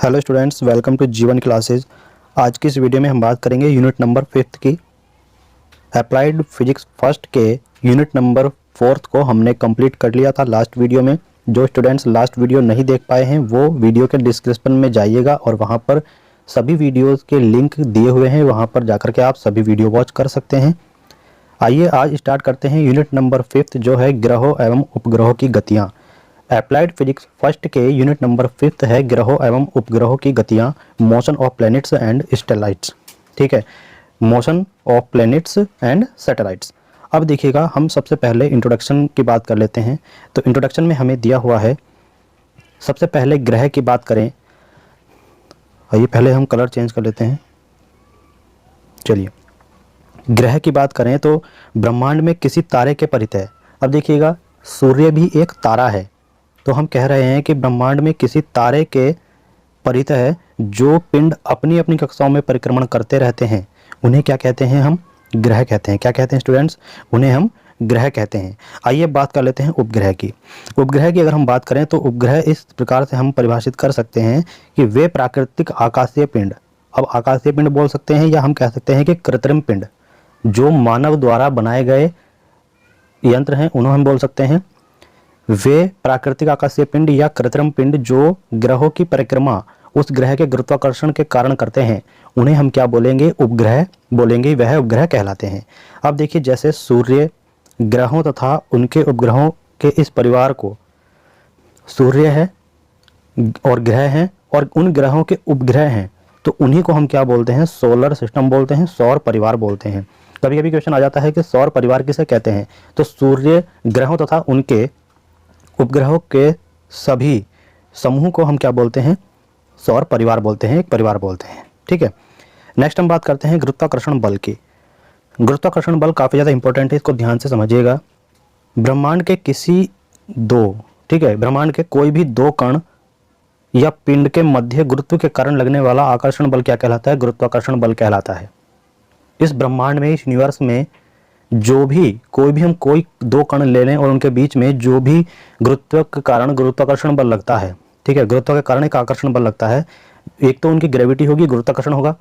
Hello students, welcome to जीवन classes. आज की इस वीडियो में हम बात करेंगे यूनिट नंबर 5 की। अप्लाइड फिजिक्स फर्स्ट के यूनिट नंबर 4 को हमने कंप्लीट कर लिया था लास्ट वीडियो में। जो स्टूडेंट्स लास्ट वीडियो नहीं देख पाए हैं वो वीडियो के डिस्क्रिप्शन में जाइएगा और वहां पर सभी वीडियोज़ के लिंक दिए हुए हैं, वहाँ पर जाकर के आप सभी वीडियो वॉच कर सकते हैं। आइए आज स्टार्ट करते हैं यूनिट नंबर 5 जो है ग्रहों एवं उपग्रहों की गतियाँ। अप्लाइड फिजिक्स फर्स्ट के यूनिट नंबर 5 है ग्रहों एवं उपग्रहों की गतियाँ, motion of planets and satellites. ठीक है, motion of planets and satellites. अब देखिएगा, हम सबसे पहले इंट्रोडक्शन की बात कर लेते हैं। तो इंट्रोडक्शन में हमें दिया हुआ है, सबसे पहले ग्रह की बात करें। आइए पहले हम कलर चेंज कर लेते हैं। चलिए, ग्रह की बात करें तो ब्रह्मांड में किसी तारे के परितः। अब देखिएगा, सूर्य भी एक तारा है, तो हम कह रहे हैं कि ब्रह्मांड में किसी तारे के परितः जो पिंड अपनी अपनी कक्षाओं में परिक्रमण करते रहते हैं उन्हें क्या कहते हैं? हम ग्रह कहते हैं। क्या कहते हैं स्टूडेंट्स? उन्हें हम ग्रह कहते हैं। आइए बात कर लेते हैं उपग्रह की। उपग्रह की अगर हम बात करें तो उपग्रह इस प्रकार से हम परिभाषित कर सकते हैं कि वे प्राकृतिक आकाशीय पिंड, अब आकाशीय पिंड बोल सकते हैं या हम कह सकते हैं कि कृत्रिम पिंड, जो मानव द्वारा बनाए गए यंत्र हैं उन्हें हम बोल सकते हैं। वे प्राकृतिक आकाशीय पिंड या कृत्रिम पिंड जो ग्रहों की परिक्रमा उस ग्रह के गुरुत्वाकर्षण के कारण करते हैं उन्हें हम क्या बोलेंगे? उपग्रह बोलेंगे। वह उपग्रह कहलाते हैं। अब देखिए, जैसे सूर्य, ग्रहों तथा उनके उपग्रहों के इस परिवार को सूर्य है और ग्रह हैं और उन ग्रहों के उपग्रह हैं, तो उन्हीं को हम क्या बोलते हैं? सोलर सिस्टम बोलते हैं, सौर परिवार बोलते हैं। कभी कभी क्वेश्चन आ जाता है कि सौर परिवार किसे कहते हैं? तो सूर्य, ग्रहों तथा उनके उपग्रहों के सभी समूह को हम क्या बोलते हैं? सौर परिवार बोलते हैं, एक परिवार बोलते हैं। ठीक है, नेक्स्ट हम बात करते हैं गुरुत्वाकर्षण बल की। गुरुत्वाकर्षण बल काफ़ी ज़्यादा इंपॉर्टेंट है, इसको ध्यान से समझिएगा। ब्रह्मांड के किसी दो, ठीक है, ब्रह्मांड के कोई भी दो कण या पिंड के मध्य गुरुत्व के कारण लगने वाला आकर्षण बल क्या कहलाता है? गुरुत्वाकर्षण बल कहलाता है। इस ब्रह्मांड में, इस यूनिवर्स में जो भी कोई दो कण ले लें और उनके बीच में जो भी गुरुत्व के कारण गुरुत्वाकर्षण बल लगता है, ठीक है, गुरुत्व के कारण एक आकर्षण बल लगता है। एक तो उनकी ग्रेविटी होगी, गुरुत्वाकर्षण होगा,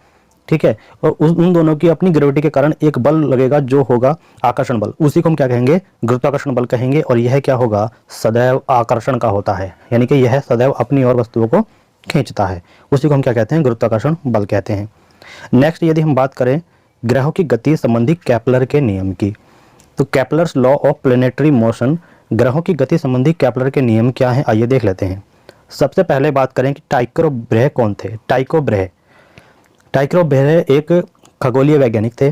ठीक है, और उन दोनों की अपनी ग्रेविटी के कारण एक बल लगेगा जो होगा आकर्षण बल। उसी को हम क्या कहेंगे? गुरुत्वाकर्षण बल कहेंगे। और यह क्या होगा? सदैव आकर्षण का होता है, यानी कि यह सदैव अपनी और वस्तुओं को खींचता है। उसी को हम क्या कहते हैं? गुरुत्वाकर्षण बल कहते हैं। नेक्स्ट, यदि हम बात करें ग्रहों की गति संबंधी केपलर के नियम की, तो Kepler's law of planetary motion, ग्रहों की गति संबंधी केपलर के नियम क्या हैं? आइए देख लेते हैं। सबसे पहले बात करें कि टाइको ब्रह कौन थे? टाइको ब्रह एक खगोलीय वैज्ञानिक थे।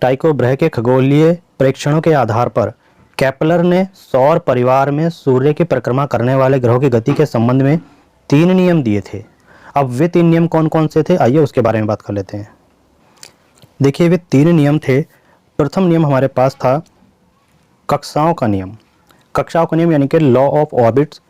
टाइको ब्रह के खगोलीय परीक्षणों के आधार पर केपलर ने सौर परिवार में सूर्य की परिक्रमा करने वाले ग्रहों की गति के संबंध में 3 नियम दिए थे। अब वे 3 नियम कौन कौन से थे? आइए उसके बारे में बात कर लेते हैं। देखिए, वे 3 नियम थे। प्रथम नियम हमारे पास था कक्षाओं का नियम। कक्षाओं का नियम यानी कि लॉ ऑफ ऑर्बिट्स।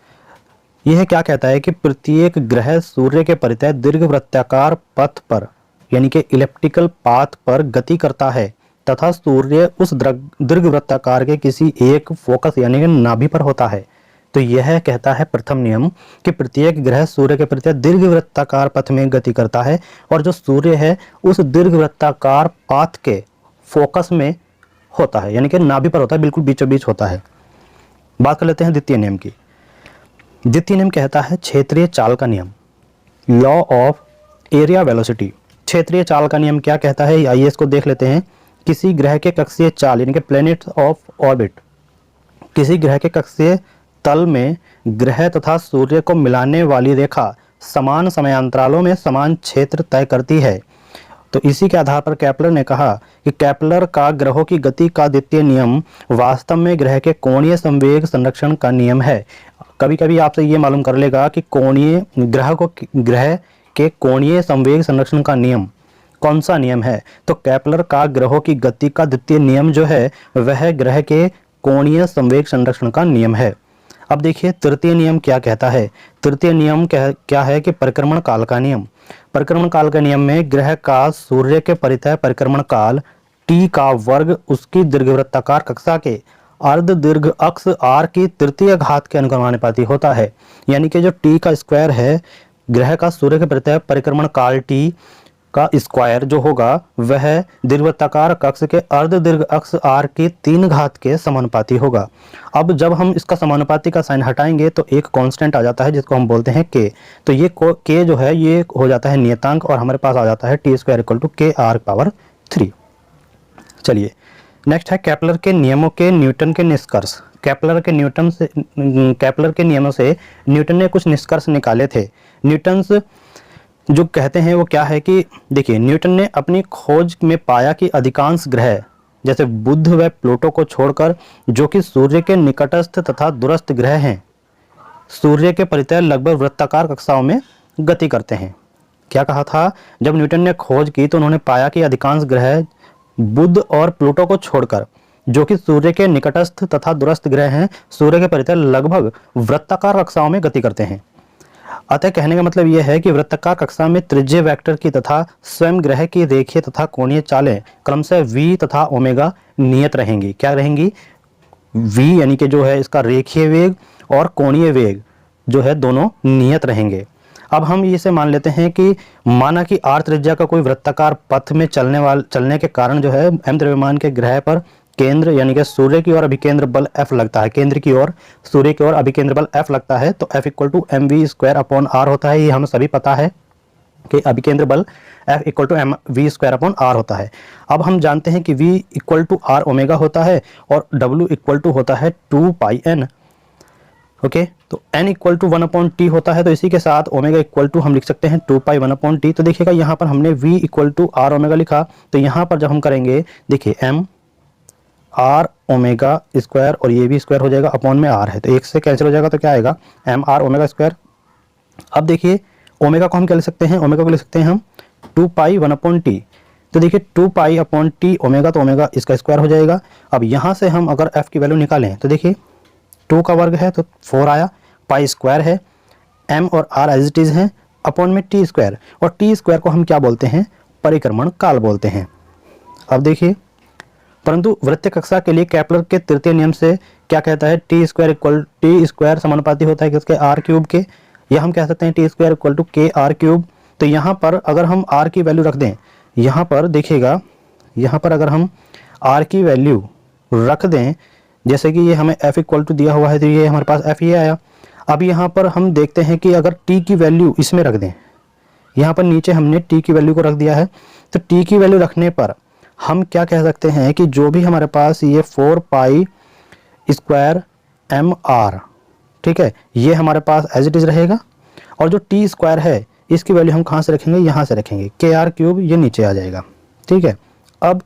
यह क्या कहता है कि प्रत्येक ग्रह सूर्य के परितः दीर्घवृत्ताकार पथ पर, यानी कि इलिप्टिकल पाथ पर गति करता है तथा सूर्य उस दीर्घवृत्ताकार के किसी एक फोकस यानी कि नाभि पर होता है। तो यह कहता है प्रथम नियम कि प्रत्येक ग्रह सूर्य के प्रति दीर्घवृत्ताकार पथ में गति करता है और जो सूर्य है उस दीर्घवृत्ताकार पाथ के फोकस में होता है, यानी कि नाभि पर होता है, बिल्कुल बीचों बीच होता है। बात कर लेते हैं द्वितीय नियम की। द्वितीय नियम कहता है क्षेत्रीय चाल का नियम, लॉ ऑफ एरिया वेलोसिटी। क्षेत्रीय चाल का नियम क्या कहता है? आइए इसको देख लेते हैं। किसी ग्रह के कक्षीय चाल यानी कि प्लैनेट ऑफ ऑर्बिट, किसी ग्रह के कक्षीय तल में ग्रह तथा सूर्य को मिलाने वाली रेखा समान समयांतरालों में समान क्षेत्र तय करती है। तो इसी के आधार पर केपलर ने कहा कि केपलर का ग्रहों की गति का द्वितीय नियम वास्तव में ग्रह के कोणीय संवेग संरक्षण का नियम है। कभी कभी आपसे ये मालूम कर लेगा कि ग्रह के कोणीय संवेग संरक्षण का नियम कौन सा नियम है? तो केपलर का ग्रहों की गति का द्वितीय नियम जो है वह ग्रह के कोणीय संवेग संरक्षण का नियम है। अब देखिए तृतीय नियम क्या कहता है। तृतीय नियम क्या है कि परिक्रमण काल का नियम। परिक्रमण काल के नियम में ग्रह का सूर्य के परितः परिक्रमण काल टी का वर्ग उसकी दीर्घवृत्ताकार कक्षा के अर्ध दीर्घ अक्ष आर की तृतीय घात के अनुक्रमानुपाती होता है। यानी कि जो टी का स्क्वायर है ग्रह का सूर्य के प्रति परिक्रमण काल टी का स्क्वायर जो होगा वह दीर्घवृत्ताकार कक्ष के अर्ध दीर्घ अक्ष आर की 3 घात के समानुपाती होगा। अब जब हम इसका समानुपाती का साइन हटाएंगे तो एक कांस्टेंट आ जाता है जिसको हम बोलते हैं के। तो ये के जो है ये हो जाता है नियतांक और हमारे पास आ जाता है टी स्क्वायर इक्वल टू के आर पावर 3। चलिए नेक्स्ट है केपलर के नियमों के न्यूटन के निष्कर्ष। केपलर के नियमों से न्यूटन ने कुछ निष्कर्ष निकाले थे। न्यूटन जो कहते हैं वो क्या है कि देखिए, न्यूटन ने अपनी खोज में पाया कि अधिकांश ग्रह जैसे बुध व प्लूटो को छोड़कर जो कि सूर्य के निकटस्थ तथा दूरस्थ ग्रह हैं, सूर्य के परितः लगभग वृत्ताकार कक्षाओं में गति करते हैं। क्या कहा था? जब न्यूटन ने खोज की तो उन्होंने पाया कि अधिकांश ग्रह बुध और प्लूटो को छोड़कर जो कि सूर्य के निकटस्थ तथा दूरस्थ ग्रह हैं, सूर्य के परितः लगभग वृत्ताकार कक्षाओं में गति करते हैं। अतः कहने का मतलब यह है कि वृत्ताकार कक्षा में त्रिज्य वेक्टर की तथा स्वयं ग्रह की रेखीय तथा कोणीय चालें क्रमशः v तथा ओमेगा नियत रहेंगी। क्या रहेंगी? v यानी कि जो है इसका रेखीय वेग और कोणीय वेग जो है दोनों नियत रहेंगे। अब हम इसे मान लेते हैं कि माना कि r त्रिज्या का कोई वृत्ताकार पथ में चलने के कारण जो है m द्रव्यमान के ग्रह पर केंद्र यानी कि सूर्य की ओर अभिकेंद्र बल F लगता है। केंद्र की ओर सूर्य की ओर अभिकेंद्र बल F लगता है तो F equal to M V square upon R होता है। ये हमें सभी पता है कि अभिकेंद्र बल F equal to M V square upon R होता है। अब हम जानते हैं कि V equal to R omega होता है और W इक्वल टू होता है 2 पाई n। ओके, तो n equal to 1 upon T होता है, तो इसी के साथ ओमेगा इक्वल टू हम लिख सकते हैं 2 पाई 1 अपॉन टी। तो देखिएगा यहाँ पर हमने V equal to R omega लिखा, तो यहाँ पर जब हम करेंगे देखिए m आर ओमेगा स्क्वायर और ये भी स्क्वायर हो जाएगा, अपॉन में आर है तो एक से कैंसिल हो जाएगा, तो क्या आएगा एम आर ओमेगा स्क्वायर। अब देखिए ओमेगा को हम क्या लिख सकते हैं? ओमेगा को लिख सकते हैं हम 2 पाई 1 अपॉन टी। तो देखिए 2 पाई अपॉन टी ओमेगा, तो ओमेगा इसका स्क्वायर हो जाएगा। अब यहाँ से हम अगर एफ की वैल्यू निकालें तो देखिए 2 का वर्ग है तो 4 आया, पाई स्क्वायर है, एम और आर एज इट इज हैं, अपॉन में टी स्क्वायर, और टी स्क्वायर को हम क्या बोलते हैं? परिक्रमण काल बोलते हैं। अब देखिए, परंतु वृत्तीय कक्षा के लिए केपलर के तृतीय नियम से क्या कहता है? टी स्क्वायर समानुपाती होता है किसके? आर क्यूब के, या हम कह सकते हैं टी स्क्वायर इक्वल टू के आर क्यूब। तो यहाँ पर अगर हम आर की वैल्यू रख दें, यहाँ पर देखिएगा, यहाँ पर अगर हम आर की वैल्यू रख दें, जैसे कि ये हमें एफ इक्वल टू दिया हुआ है तो ये हमारे पास एफ ये आया। अब यहाँ पर हम देखते हैं कि अगर टी की वैल्यू इसमें रख दें, यहाँ पर नीचे हमने टी की वैल्यू को रख दिया है, तो टी की वैल्यू रखने पर हम क्या कह सकते हैं कि जो भी हमारे पास ये 4 पाई स्क्वायर एम आर, ठीक है, ये हमारे पास एज इट इज रहेगा, और जो टी स्क्वायर है इसकी वैल्यू हम कहाँ से रखेंगे? यहाँ से रखेंगे, के आर क्यूब, ये नीचे आ जाएगा। ठीक है, अब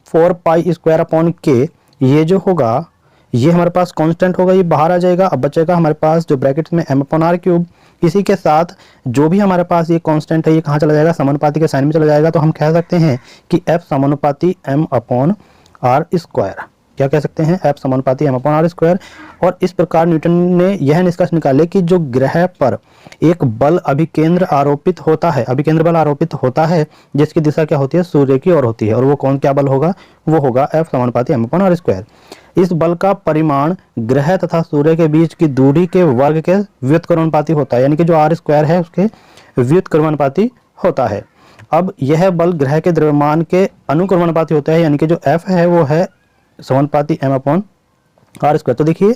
4 पाई स्क्वायर अपॉन के ये जो होगा ये हमारे पास कांस्टेंट होगा, ये बाहर आ जाएगा। अब बचेगा हमारे पास जो ब्रैकेट्स में एम अपॉन आर क्यूब। इसी के साथ जो भी हमारे पास ये कांस्टेंट है ये कहाँ चला जाएगा? समानुपाती के साइन में चला जाएगा। तो हम कह सकते हैं कि एफ समानुपाती एम अपॉन आर स्क्वायर। क्या कह सकते हैं? एफ समानुपाती एम अपॉन आर स्क्वायर। और इस प्रकार न्यूटन ने यह निष्कर्ष निकाले कि जो ग्रह पर एक बल अभिकेंद्र आरोपित होता है, अभिकेंद्र बल आरोपित होता है, जिसकी दिशा क्या होती है? सूर्य की ओर होती है, और वो कौन क्या बल होगा? वो होगा एफ समानुपाती एम अपॉन आर स्क्वायर। इस बल का परिमाण ग्रह तथा सूर्य के बीच की दूरी के वर्ग के व्युत्क्रमानुपाती होता है, यानी कि जो आर स्क्वायर है उसके व्युत्क्रमानुपाती होता है। अब यह बल ग्रह के द्रव्यमान के अनुक्रमानुपाती होता है, यानी कि जो एफ है वो है समानुपाती एम अपॉन आर स्क्वायर। तो देखिए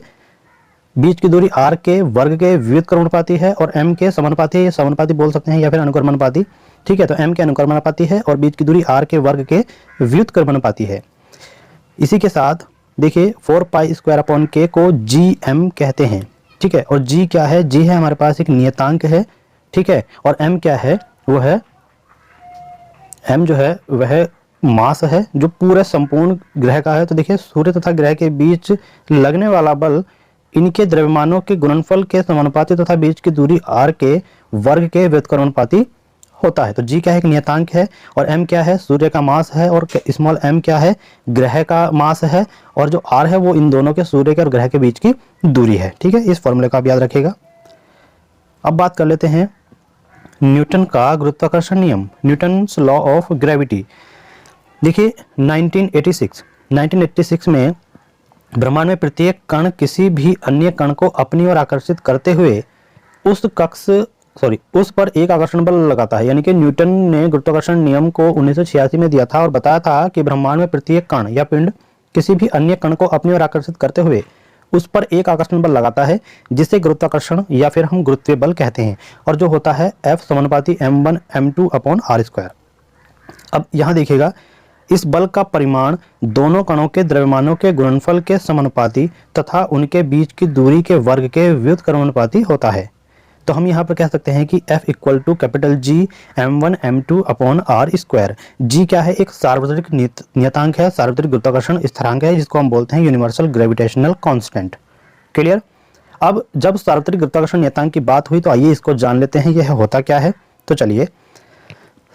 बीच की दूरी आर के वर्ग के व्युत्क्रमानुपाती है और एम के समानुपाती है, ये समानुपाती बोल सकते हैं या फिर अनुक्रमानुपाती। ठीक है, तो एम के अनुक्रमानुपाती है और बीच की दूरी आर के वर्ग के व्युत्क्रमानुपाती है। इसी के साथ देखिए 4 पाई स्क्वायर अपॉन के को जी एम कहते हैं। ठीक है, और जी क्या है? जी है हमारे पास एक नियतांक है। ठीक है, और एम क्या है? वो है एम जो है वह मास है जो पूरे संपूर्ण ग्रह का है। तो देखिए सूर्य तथा ग्रह के बीच लगने वाला बल इनके द्रव्यमानों के गुणनफल के समानुपाती तथा बीच की दूरी आर के वर्ग के व्युत्क्रमानुपाती होता है। तो जी क्या है? एक नियतांक है, और एम क्या है? सूर्य का मास है, और स्मॉल एम क्या है? ग्रह का मास है, और जो आर है वो इन दोनों के, सूर्य के और ग्रह के बीच की दूरी है। ठीक है, इस फॉर्मूले का आप याद रखिएगा। अब बात कर लेते हैं न्यूटन का गुरुत्वाकर्षण नियम, न्यूटन्स लॉ ऑफ ग्रेविटी। देखिए 1986 में ब्रह्मांड में प्रत्येक कण किसी भी अन्य कण को अपनी ओर आकर्षित करते हुए उस कक्ष उस पर एक आकर्षण बल लगाता है। यानी कि न्यूटन ने गुरुत्वाकर्षण नियम को 1986 में दिया था और बताया था कि ब्रह्मांड में प्रत्येक कण या पिंड किसी भी अन्य कण को अपनी ओर आकर्षित करते हुए उस पर एक आकर्षण बल लगाता है, जिसे गुरुत्वाकर्षण या फिर हम गुरुत्वीय बल कहते हैं, और जो होता है F समानुपाती m1 m2 upon r square. अब यहाँ देखिएगा, इस बल का परिमाण दोनों कणों के द्रव्यमानों के गुणनफल के समानुपाती तथा उनके बीच की दूरी के वर्ग के व्युत्क्रमानुपाती होता है। तो हम यहाँ पर कह सकते हैं कि F equal to capital G m1 m2 upon r square. G क्या है? एक सार्वत्रिक नियतांक है, सार्वत्रिक गुरुत्वाकर्षण स्थिरांक है, जिसको हम बोलते हैं यूनिवर्सल ग्रेविटेशनल कांस्टेंट। क्लियर? अब जब सार्वत्रिक गुरुत्वाकर्षण नियतांक की बात हुई तो आइए इसको जान लेते हैं यह होता क्या है। तो चलिए,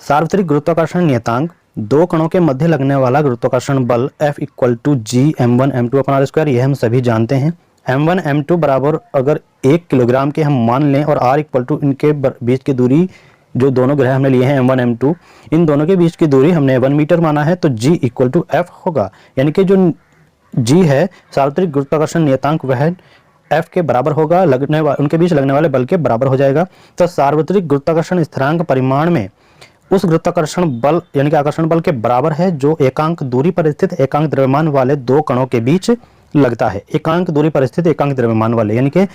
सार्वत्रिक गुरुत्वाकर्षण नियतांक दो कणों के मध्य लगने वाला गुरुत्वाकर्षण बल F equal to G m1 m2 upon r square, यह हम सभी जानते हैं। m1 m2 बराबर अगर 1 किलोग्राम के हम मान लें और r इक्वल टू इनके बीच की दूरी, जो दोनों ग्रह हमने लिए हैं m1 m2, इन दोनों के बीच की दूरी हमने 1 मीटर माना है, तो g इक्वल टू f होगा। यानी कि जो g है सार्वत्रिक गुरुत्वाकर्षण नियतांक वह f के बराबर होगा, उनके बीच लगने वाले बल के बराबर हो जाएगा। तो सार्वत्रिक गुरुत्वाकर्षण स्थिरांक परिमाण में उस गुरुत्वाकर्षण बल यानी कि आकर्षण बल के बराबर है जो एकांक दूरी पर स्थित एकांक द्रव्यमान वाले दो कणों के बीच लगता है। एकांक दूरी पर स्थित एकांक द्रव्यमान वाले, यानी कि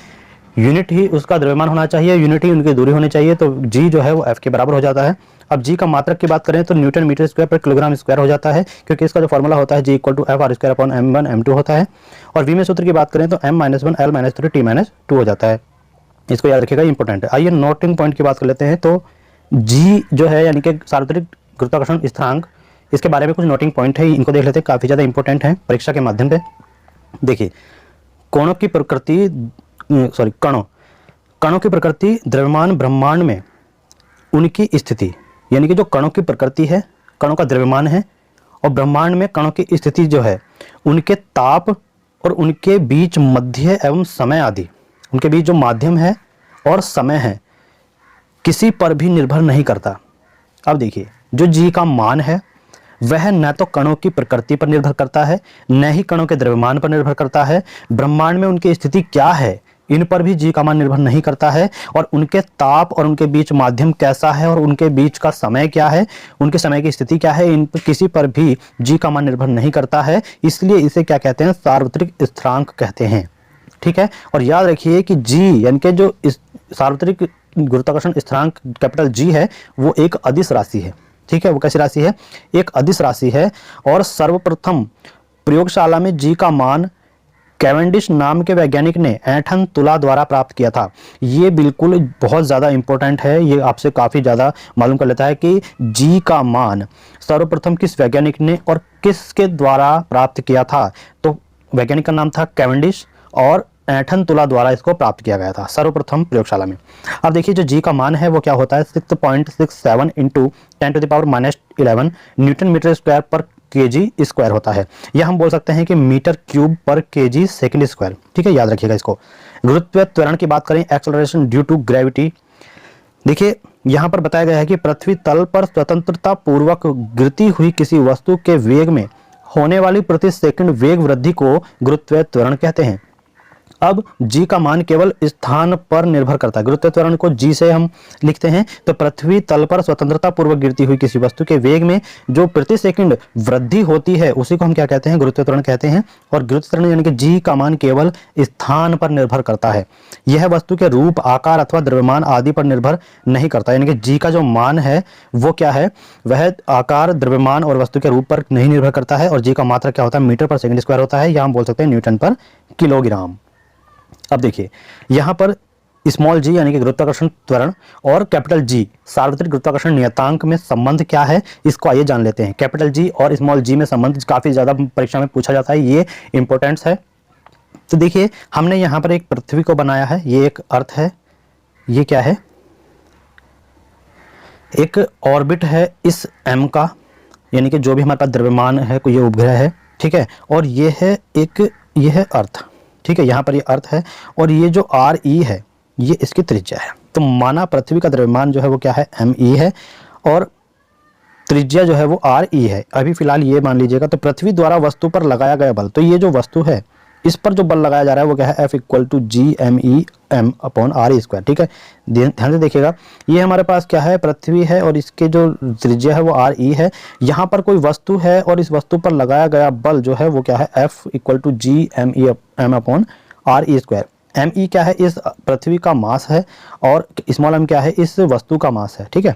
यूनिट ही उसका द्रव्यमान होना चाहिए, यूनिट ही उनकी दूरी होनी चाहिए, तो g जो है वो f के बराबर हो जाता है। अब g का मात्रक की बात करें तो न्यूटन मीटर स्क्वायर पर किलोग्राम स्क्वायर हो जाता है, क्योंकि इसका जो फॉर्मूला होता है g equal to f r square upon m1 m2 होता है। और v में सूत्र की बात करें तो m-1 l-3 t-2 हो जाता है। इसको याद रखिएगा, इंपॉर्टेंट है। आइए नोटिंग पॉइंट की बात कर लेते हैं। तो g जो है यानी कि सार्वत्रिक गुरुत्वाकर्षण स्थिरांक, इसके बारे में कुछ नोटिंग पॉइंट है, इनको देख लेते हैं, काफ़ी ज़्यादा इंपॉर्टेंट है परीक्षा के माध्यम पे। देखिए, कणों की प्रकृति द्रव्यमान ब्रह्मांड में उनकी स्थिति, यानी कि जो कणों की प्रकृति है, कणों का द्रव्यमान है, और ब्रह्मांड में कणों की स्थिति जो है उनके ताप और उनके बीच मध्य एवं समय आदि, उनके बीच जो माध्यम है और समय है, किसी पर भी निर्भर नहीं करता। अब देखिए, जो g का मान है वह न तो कणों की प्रकृति पर निर्भर करता है, न ही कणों के द्रव्यमान पर निर्भर करता है। ब्रह्मांड में उनकी स्थिति क्या है, इन पर भी g का मान निर्भर नहीं करता है। और उनके ताप और उनके बीच माध्यम कैसा है और उनके बीच का समय क्या है, उनके समय की स्थिति क्या है, इन पर किसी पर भी g का मान निर्भर नहीं करता है। इसलिए इसे क्या कहते हैं? सार्वत्रिक स्थिरांक कहते हैं। ठीक है, और याद रखिए कि g यानी कि जो सार्वत्रिक गुरुत्वाकर्षण स्थिरांक कैपिटल G है वो एक अदिश राशि है। ठीक है, वो कैसी राशि है? एक अदिश राशि है। और सर्वप्रथम प्रयोगशाला में G का मान कैवेंडिश नाम के वैज्ञानिक ने ऐंठन तुला द्वारा प्राप्त किया था। ये बिल्कुल बहुत ज़्यादा इंपॉर्टेंट है, ये आपसे काफ़ी ज़्यादा मालूम कर लेता है कि G का मान सर्वप्रथम किस वैज्ञानिक ने और किसके द्वारा प्राप्त किया था। तो वैज्ञानिक का नाम था कैवेंडिश और ऐंठन तुला द्वारा इसको प्राप्त किया गया था सर्वप्रथम प्रयोगशाला में। अब देखिए, जो g का मान है वो क्या होता है? 6.67 इंटू 10⁻11 न्यूटन मीटर स्क्वायर पर kg स्क्वायर होता है। यह हम बोल सकते हैं कि मीटर क्यूब पर kg सेकंड स्क्वायर। ठीक है, याद रखिएगा इसको। गुरुत्वीय त्वरण की बात करें, एक्सेलरेशन ड्यू टू ग्रेविटी, देखिए यहाँ पर बताया गया है कि पृथ्वी तल पर स्वतंत्रता पूर्वक गिरती हुई किसी वस्तु के वेग में होने वाली प्रति सेकंड वेग वृद्धि को गुरुत्वीय त्वरण कहते हैं। अब g का मान केवल स्थान पर निर्भर करता है। गुरुत्वीय त्वरण को g से हम लिखते हैं। तो पृथ्वी तल पर स्वतंत्रता पूर्वक गिरती हुई किसी वस्तु के वेग में जो प्रति सेकंड वृद्धि होती है उसी को हम क्या कहते हैं? गुरुत्वीय त्वरण कहते हैं। और गुरुत्वीय त्वरण यानी कि g का मान केवल स्थान पर निर्भर करता है। यह वस्तु के रूप, आकार अथवा द्रव्यमान आदि पर निर्भर नहीं करता। यानी कि g का जो मान है वो क्या है? वह आकार, द्रव्यमान और वस्तु के रूप पर नहीं निर्भर करता है। और g का मात्रक क्या होता है? मीटर पर सेकंड स्क्वायर होता है, या हम बोल सकते हैं न्यूटन पर किलोग्राम। अब देखिए, यहाँ पर स्मॉल g यानी कि गुरुत्वाकर्षण त्वरण और कैपिटल G सार्वत्रिक गुरुत्वाकर्षण नियतांक में संबंध क्या है, इसको आइए जान लेते हैं। कैपिटल G और स्मॉल g में संबंध काफ़ी ज़्यादा परीक्षा में पूछा जाता है, ये इंपॉर्टेंस है। तो देखिए, हमने यहाँ पर एक पृथ्वी को बनाया है, ये एक अर्थ है, ये क्या है? एक ऑर्बिट है इस m का, यानी कि जो भी हमारे पास द्रव्यमान है, कोई ये उपग्रह है। ठीक है, और ये है ये है अर्थ। ठीक है, यहाँ पर ये अर्थ है और ये जो RE है ये इसकी त्रिज्या है। तो माना पृथ्वी का द्रव्यमान जो है वो क्या है? ME है और त्रिज्या जो है वो RE है। अभी फिलहाल ये मान लीजिएगा। तो पृथ्वी द्वारा वस्तु पर लगाया गया बल, तो ये जो वस्तु है इस पर जो बल लगाया जा रहा है वो क्या है, F equal to GME upon R square. ठीक है, ध्यान से देखिएगा, ये हमारे पास क्या है, पृथ्वी है और इसके जो त्रिज्या है वो RE है। यहाँ पर कोई वस्तु है और इस वस्तु पर लगाया गया बल जो है वो क्या है, F equal to GME upon RE square. ME क्या है, इस पृथ्वी का मास है और स्मॉल m क्या है, इस वस्तु का मास है। ठीक है,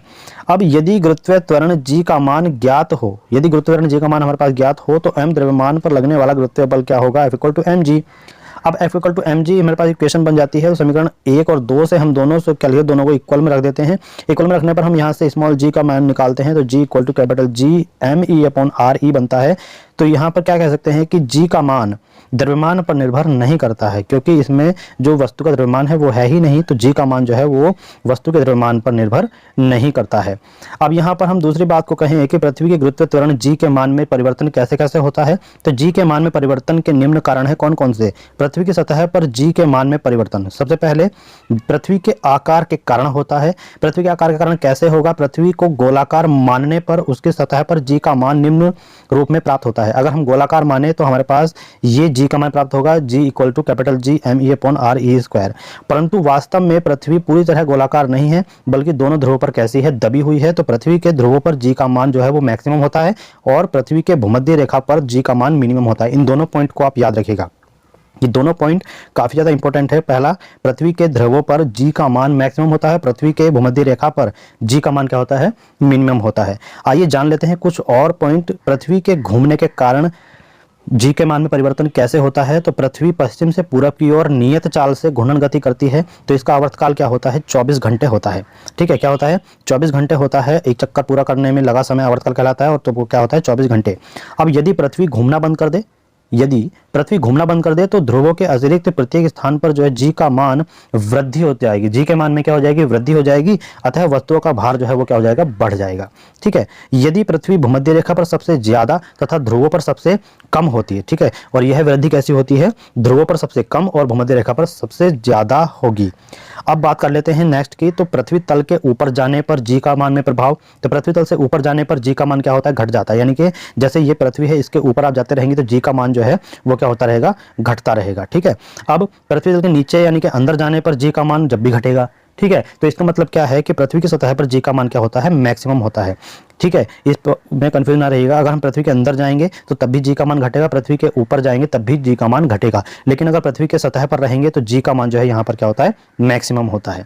अब यदि गुरुत्वीय त्वरण G का मान ज्ञात हो, यदि गुरुत्वीय त्वरण G का मान हमारे पास ज्ञात हो तो m द्रव्यमान पर लगने वाला गुरुत्वीय बल क्या होगा, F इक्वल टू mg। अब F इक्वल टू mg हमारे पास इक्वेशन बन जाती है, तो समीकरण 1 और 2 से हम दोनों से क्या लिखे, दोनों को इक्वल में रख देते हैं। इक्वल में रखने पर हम यहाँ से स्मॉल g का मान निकालते हैं, तो g equal to capital GME upon RE बनता है। तो यहाँ पर क्या कह सकते हैं कि g का मान द्रव्यमान पर निर्भर नहीं करता है, क्योंकि इसमें जो वस्तु का द्रव्यमान है वो है ही नहीं, तो g का मान जो है वो वस्तु के द्रव्यमान पर निर्भर नहीं करता है। अब यहाँ पर हम दूसरी बात को कहें कि पृथ्वी के गुरुत्वीय त्वरण g के मान में परिवर्तन कैसे कैसे होता है, तो g के मान में परिवर्तन के निम्न कारण है, कौन कौन से। पृथ्वी की सतह पर g के मान में परिवर्तन, सबसे पहले पृथ्वी के आकार के कारण होता है। पृथ्वी के आकार के कारण कैसे होगा, पृथ्वी को गोलाकार मानने पर उसकी सतह पर g का मान निम्न रूप में प्राप्त होता है। अगर हम गोलाकार माने तो हमारे पास ये g का मान प्राप्त होगा, g equal to capital GME upon RE square. परंतु वास्तव में पृथ्वी पूरी तरह गोलाकार नहीं है, बल्कि दोनों ध्रुवों पर कैसी है, दबी हुई है। तो पृथ्वी के ध्रुवों पर g का मान जो है वो मैक्सिमम होता है और पृथ्वी के भूमध्य रेखा पर g का मान मिनिमम होता है। इन दोनों पॉइंट को आप याद रखिएगा, ये दोनों पॉइंट काफी ज्यादा इंपॉर्टेंट है। पहला, पृथ्वी के ध्रुवों पर g का मान मैक्सिमम होता है, पृथ्वी के भूमध्य रेखा पर g का मान क्या होता है, मिनिमम होता है। आइए जान लेते हैं कुछ और पॉइंट, पृथ्वी के घूमने के कारण g के मान में परिवर्तन कैसे होता है। तो पृथ्वी पश्चिम से पूरब की ओर नियत चाल से घूर्णन गति करती है, तो इसका आवर्तकाल क्या होता है, 24 घंटे होता है। ठीक है, क्या होता है, 24 घंटे होता है। एक चक्कर पूरा करने में लगा समय आवर्तकाल कहलाता है, और तो वो क्या होता है, 24 घंटे। अब यदि पृथ्वी घूमना बंद कर दे, यदि पृथ्वी घूमना बंद कर दे तो ध्रुवों के अतिरिक्त प्रत्येक स्थान पर जो है g का मान वृद्धि हो जाएगी, g के मान में क्या हो जाएगी, वृद्धि हो जाएगी, अतः वस्तुओं का भार जो है वो क्या हो जाएगा, बढ़ जाएगा। ठीक है, यदि पृथ्वी भूमध्य रेखा पर सबसे ज्यादा तथा ध्रुवों पर सबसे कम होती है, ठीक है, और यह वृद्धि कैसी होती है, ध्रुवों पर सबसे कम और भूमध्य रेखा पर सबसे ज्यादा होगी। अब बात कर लेते हैं नेक्स्ट की, तो पृथ्वी तल के ऊपर जाने पर g का मान में प्रभाव। तो पृथ्वी तल से ऊपर जाने पर g का मान क्या होता है, घट जाता है, यानी कि जैसे ये पृथ्वी है इसके ऊपर आप जाते रहेंगे तो g का मान जो है वो क्या होता रहेगा, घटता रहेगा। ठीक है, अब पृथ्वी तल के नीचे यानी कि अंदर जाने पर g का मान जब भी घटेगा। ठीक है, तो इसका मतलब क्या है कि पृथ्वी की सतह पर g का मान क्या होता है, मैक्सिमम होता है। ठीक है, इस में कंफ्यूज ना रहिएगा, अगर हम पृथ्वी के अंदर जाएंगे तो तब भी g का मान घटेगा, पृथ्वी के ऊपर जाएंगे तब भी g का मान घटेगा, लेकिन अगर पृथ्वी के सतह पर रहेंगे तो g का मान जो है यहाँ पर क्या होता है, मैक्सिमम होता है।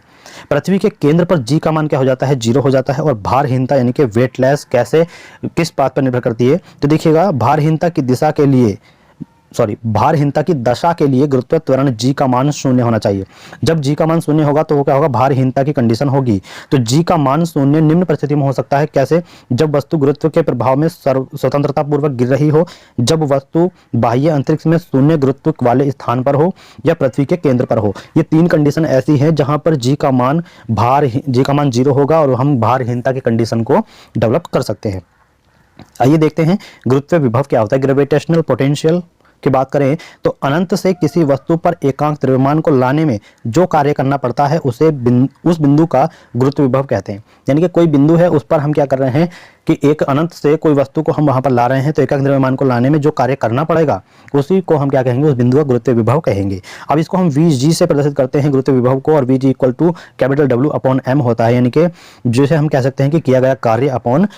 पृथ्वी के केंद्र पर g का मान क्या हो जाता है, 0 हो जाता है। और भारहीनता यानी कि वेटलेस कैसे, किस बात पर निर्भर करती है, तो देखिएगा भारहीनता की दिशा के लिए, भारहीनता की दशा के लिए गुरुत्वीय त्वरण g का मान 0 होना चाहिए। जब g का मान 0 होगा तो वो क्या होगा, भारहीनता की कंडीशन होगी। तो g का मान 0 निम्न परिस्थिति में हो सकता है, कैसे, जब वस्तु गुरुत्व के प्रभाव में स्वतंत्रता पूर्वक गिर रही हो, जब वस्तु बाह्य अंतरिक्ष में शून्य गुरुत्व वाले स्थान पर हो, या पृथ्वी के केंद्र पर हो। ये 3 कंडीशन ऐसी है जहां पर g का मान 0 होगा और हम भारहीनता की कंडीशन को डेवलप कर सकते हैं। आइए देखते हैं गुरुत्वीय विभव क्या होता है। ग्रेविटेशनल पोटेंशियल की बात करें तो अनंत से किसी वस्तु पर एकांक द्रव्यमान को लाने में जो कार्य करना पड़ता है उसे उस बिंदु का गुरुत्व विभव कहते हैं। यानी कि कोई बिंदु है, उस पर हम क्या कर रहे हैं कि एक अनंत से कोई वस्तु को हम वहां पर ला रहे हैं, तो एकांक द्रव्यमान को लाने में जो कार्य करना पड़ेगा उसी को हम क्या कहेंगे, उस बिंदु का गुरुत्व विभव कहेंगे। अब इसको हम Vg से प्रदर्शित करते हैं गुरुत्व विभव को, और Vg equal to capital W upon M होता है, यानी कि जिसे हम कह सकते हैं कि किया गया कार्य अपॉन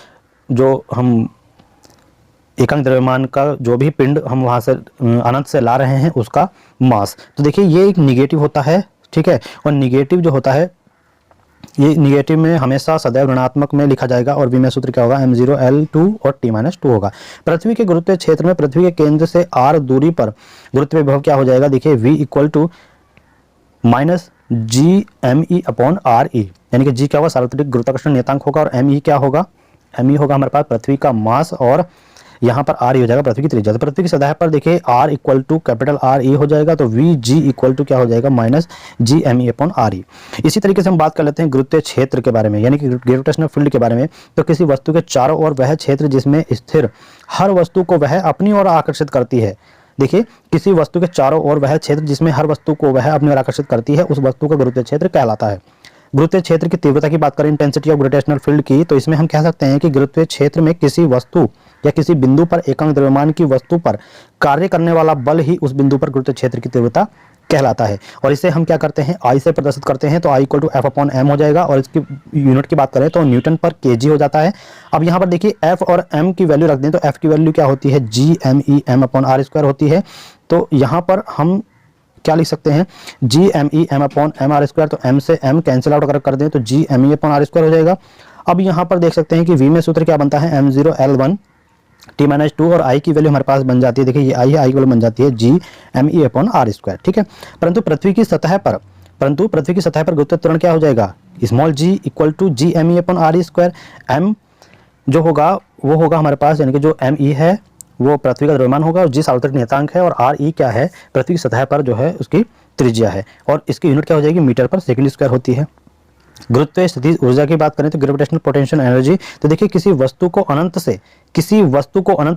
जो हम एकांक द्रव्यमान का जो भी पिंड हम वहां से अनंत से ला रहे हैं उसका मास। तो देखिए ये एक निगेटिव होता है, ठीक है, और निगेटिव जो होता है ये निगेटिव में हमेशा सदैव ऋणात्मक में लिखा जाएगा, और v में सूत्र क्या होगा, m0 L2 और t-2 होगा। पृथ्वी के गुरुत्वीय क्षेत्र में पृथ्वी के केंद्र से r दूरी पर गुरुत्व विभव क्या हो जाएगा, देखिए v equal to minus GME upon RE, यानी कि g क्या होगा, सार्वत्रिक गुरुत्वाकर्षण नियतांक होगा, और me क्या होगा, me होगा हमारे पास पृथ्वी का मास, और यहाँ पर r हो जाएगा पृथ्वी की त्रिज्या। तो पृथ्वी की सतह पर देखिए r equal to capital RE हो जाएगा, तो Vg इक्वल टू क्या हो जाएगा, माइनस GME अपॉन RE। इसी तरीके से हम बात कर लेते हैं गुरुत्वीय क्षेत्र के बारे में, यानी कि ग्रेविटेशनल फील्ड के बारे में। तो किसी वस्तु के चारों ओर वह क्षेत्र जिसमें स्थिर हर वस्तु को वह अपनी ओर आकर्षित करती है। देखिए, किसी वस्तु के चारों ओर वह क्षेत्र जिसमें हर वस्तु को वह अपनी ओर आकर्षित करती है, उस वस्तु का गुरुत्वीय क्षेत्र कहलाता है। गुरुत्वीय क्षेत्र की तीव्रता की बात करें, इंटेंसिटी ऑफ ग्रेविटेशनल फील्ड की, तो इसमें हम कह सकते हैं कि गुरुत्वीय क्षेत्र में किसी वस्तु या किसी बिंदु पर एकांक द्रव्यमान की वस्तु पर कार्य करने वाला बल ही उस बिंदु पर गुरुत्व क्षेत्र की तीव्रता कहलाता है। और इसे हम क्या करते हैं, आई से प्रदर्शित करते हैं, तो I equal to F upon M हो जाएगा। और इसकी यूनिट की बात करें तो न्यूटन पर केजी हो जाता है। अब यहाँ पर देखिए एफ और एम की वैल्यू रख दें तो एफ की वैल्यू क्या होती है, G M E M upon R square होती है। तो यहाँ पर हम क्या लिख सकते हैं, G M E M upon M R square, तो एम से एम कैंसिल आउट अगर कर दें तो G M E upon R square हो जाएगा। अब यहाँ पर देख सकते हैं कि वी में सूत्र क्या बनता है, M zero L one T minus two, और आई की वैल्यू हमारे पास बन जाती है, देखिए ये आई है, आई की वैल्यू बन जाती है G M E upon R square, ठीक है। परंतु पृथ्वी की सतह पर गुरुत्व त्वरण क्या हो जाएगा, small G equal to G M E upon R square. M जो होगा वो होगा हमारे पास, यानी कि जो एम ई है वो पृथ्वी का द्रव्यमान होगा, और जी सार्वत्रिक नियतांक है, और आर ई क्या है, पृथ्वी की सतह पर जो है उसकी त्रिज्या है, और इसकी यूनिट क्या हो जाएगी, मीटर पर सेकंड स्क्वायर होती है। गुरुत्व स्थिति ऊर्जा की बात करें तो ग्रेविटेशनल पोटेंशियल एनर्जी, तो देखिए किसी वस्तु को अनंत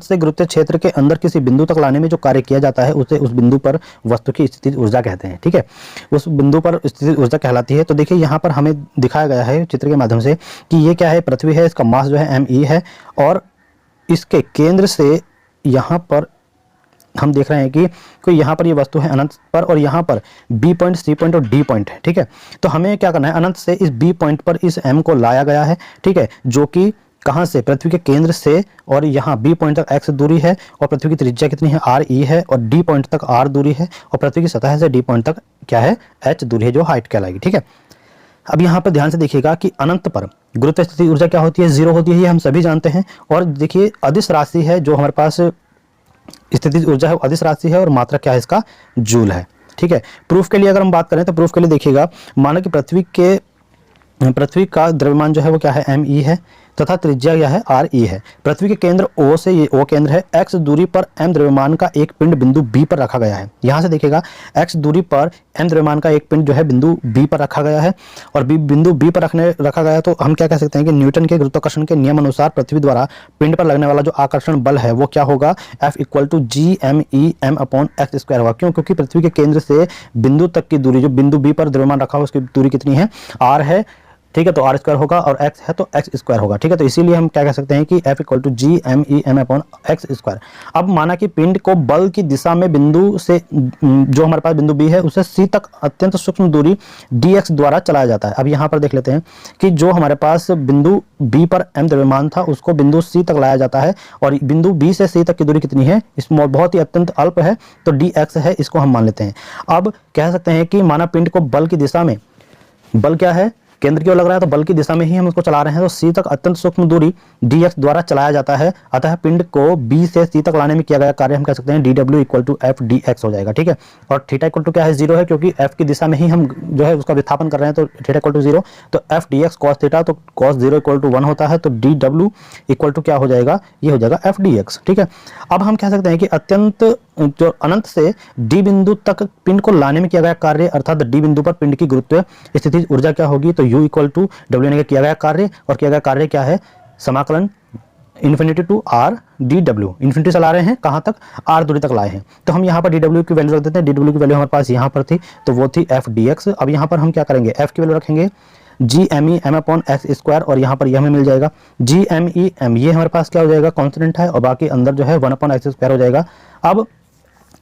से गुरुत्व क्षेत्र के अंदर किसी बिंदु तक लाने में जो कार्य किया जाता है उसे उस बिंदु पर वस्तु की स्थिति ऊर्जा कहते हैं, ठीक है, उस बिंदु पर स्थिति ऊर्जा कहलाती है। तो देखिए यहाँ पर हमें दिखाया गया है चित्र के माध्यम से कि ये क्या है, पृथ्वी है, इसका मास जो है एम ई है, और इसके केंद्र से यहाँ पर हम देख रहे हैं कि कोई यहाँ पर ये वस्तु है अनंत पर, और यहाँ पर बी पॉइंट, सी पॉइंट और डी पॉइंट है, ठीक है। तो हमें क्या करना है, अनंत से इस बी पॉइंट पर इस एम को लाया गया है, ठीक है, जो कि कहाँ से, पृथ्वी के केंद्र से, और यहाँ बी पॉइंट तक एक्स दूरी है, और पृथ्वी की त्रिज्या कितनी है, आर ई है, और डी पॉइंट तक आर दूरी है, और पृथ्वी की सतह से डी पॉइंट तक क्या है, एच दूरी है, जो हाइट कहलाएगी, ठीक है। अब यहाँ पर ध्यान से देखिएगा कि अनंत पर गुरुत्व स्थिति ऊर्जा क्या होती है, जीरो होती है, ये हम सभी जानते हैं। और देखिए अदिश राशि है जो हमारे पास स्थिति ऊर्जा है, अदिश राशि है, और मात्रा क्या है इसका, जूल है, ठीक है। प्रूफ के लिए अगर हम बात करें तो प्रूफ के लिए देखिएगा, माना कि पृथ्वी का द्रव्यमान जो है वो क्या है, एम ई है, तथा त्रिज्या क्या है, आर ई है। पृथ्वी के केंद्र ओ से, ये ओ केंद्र है, एक्स दूरी पर एम द्रव्यमान का एक पिंड बिंदु बी पर रखा गया है। यहाँ से देखिएगा एक्स दूरी पर एम द्रव्यमान का एक पिंड जो है बिंदु बी पर रखा गया है, और बिंदु बी पर रखा गया है, तो हम क्या कह सकते हैं कि न्यूटन के गुरुत्वाकर्षण के नियम अनुसार पृथ्वी द्वारा पिंड पर लगने वाला जो आकर्षण बल है वो क्या होगा, F equal to G M E M upon X square होगा। क्यों, क्योंकि पृथ्वी के केंद्र से बिंदु तक की दूरी, जो बिंदु बी पर द्रव्यमान रखा हो उसकी दूरी कितनी है, आर है, ठीक है, तो आर स्क्वायर होगा, और एक्स है तो एक्स स्क्वायर होगा, ठीक है। तो इसीलिए हम क्या कह सकते हैं कि F equal to G M E M upon X square. अब माना कि पिंड को बल की दिशा में बिंदु से, जो हमारे पास बिंदु बी है उसे सी तक अत्यंत सूक्ष्म दूरी डी एक्स द्वारा चलाया जाता है। अब यहाँ पर देख लेते हैं कि जो हमारे पास बिंदु बी पर एम द्रव्यमान था उसको बिंदु सी तक लाया जाता है, और बिंदु बी से सी तक की दूरी कितनी है, इसमें बहुत ही अत्यंत अल्प है, तो डी एक्स है, इसको हम मान लेते हैं। अब कह सकते हैं कि माना पिंड को बल की दिशा में, बल क्या है, केंद्र की ओर लग रहा है, तो बल की दिशा में ही हम इसको चला रहे हैं, तो सी तक अत्यंत सूक्ष्म दूरी dx द्वारा चलाया जाता है। अतः पिंड को b से c तक लाने में किया गया कार्य हम कह सकते हैं dw equal to F D X हो जाएगा, ठीक है। और थीटा इक्वल टू क्या है, जीरो है, क्योंकि f की दिशा में ही हम जो है उसका विस्थापन कर रहे हैं, तो थीटा इक्वल टू जीरो, तो F D x cos theta, तो कॉस जीरो इक्वल टू 1 होता है, तो dw इक्वल टू क्या हो जाएगा, ये हो जाएगा एफ डी एक्स, ठीक है। अब हम कह सकते हैं कि अत्यंत जो अनंत से डी बिंदु तक पिंड को लाने में किया गया कार्य, अर्थात डी बिंदु पर पिंड की गुरुत्व स्थिति ऊर्जा क्या होगी, तो u इक्वल टू डब्ल्यू ने किया गया कार्य, और किया गया कार्य क्या है, समाकलन infinity to R D W, infinity चला रहे हैं कहाँ तक, आर दूरी तक लाए हैं, तो हम यहाँ पर डी डब्ल्यू की वैल्यू रख देते हैं। डी डब्ल्यू की वैल्यू हमारे पास यहाँ पर थी, तो वो थी एफ डी एक्स। अब यहाँ पर हम क्या करेंगे, एफ की वैल्यू रखेंगे G M E M upon X square, और यहाँ पर यह हमें मिल जाएगा जी एम ई एम, ये हमारे पास क्या हो जाएगा, कॉन्स्टेंट है, और बाकी अंदर जो है 1 अपॉन एक्स स्क्वायर हो जाएगा। अब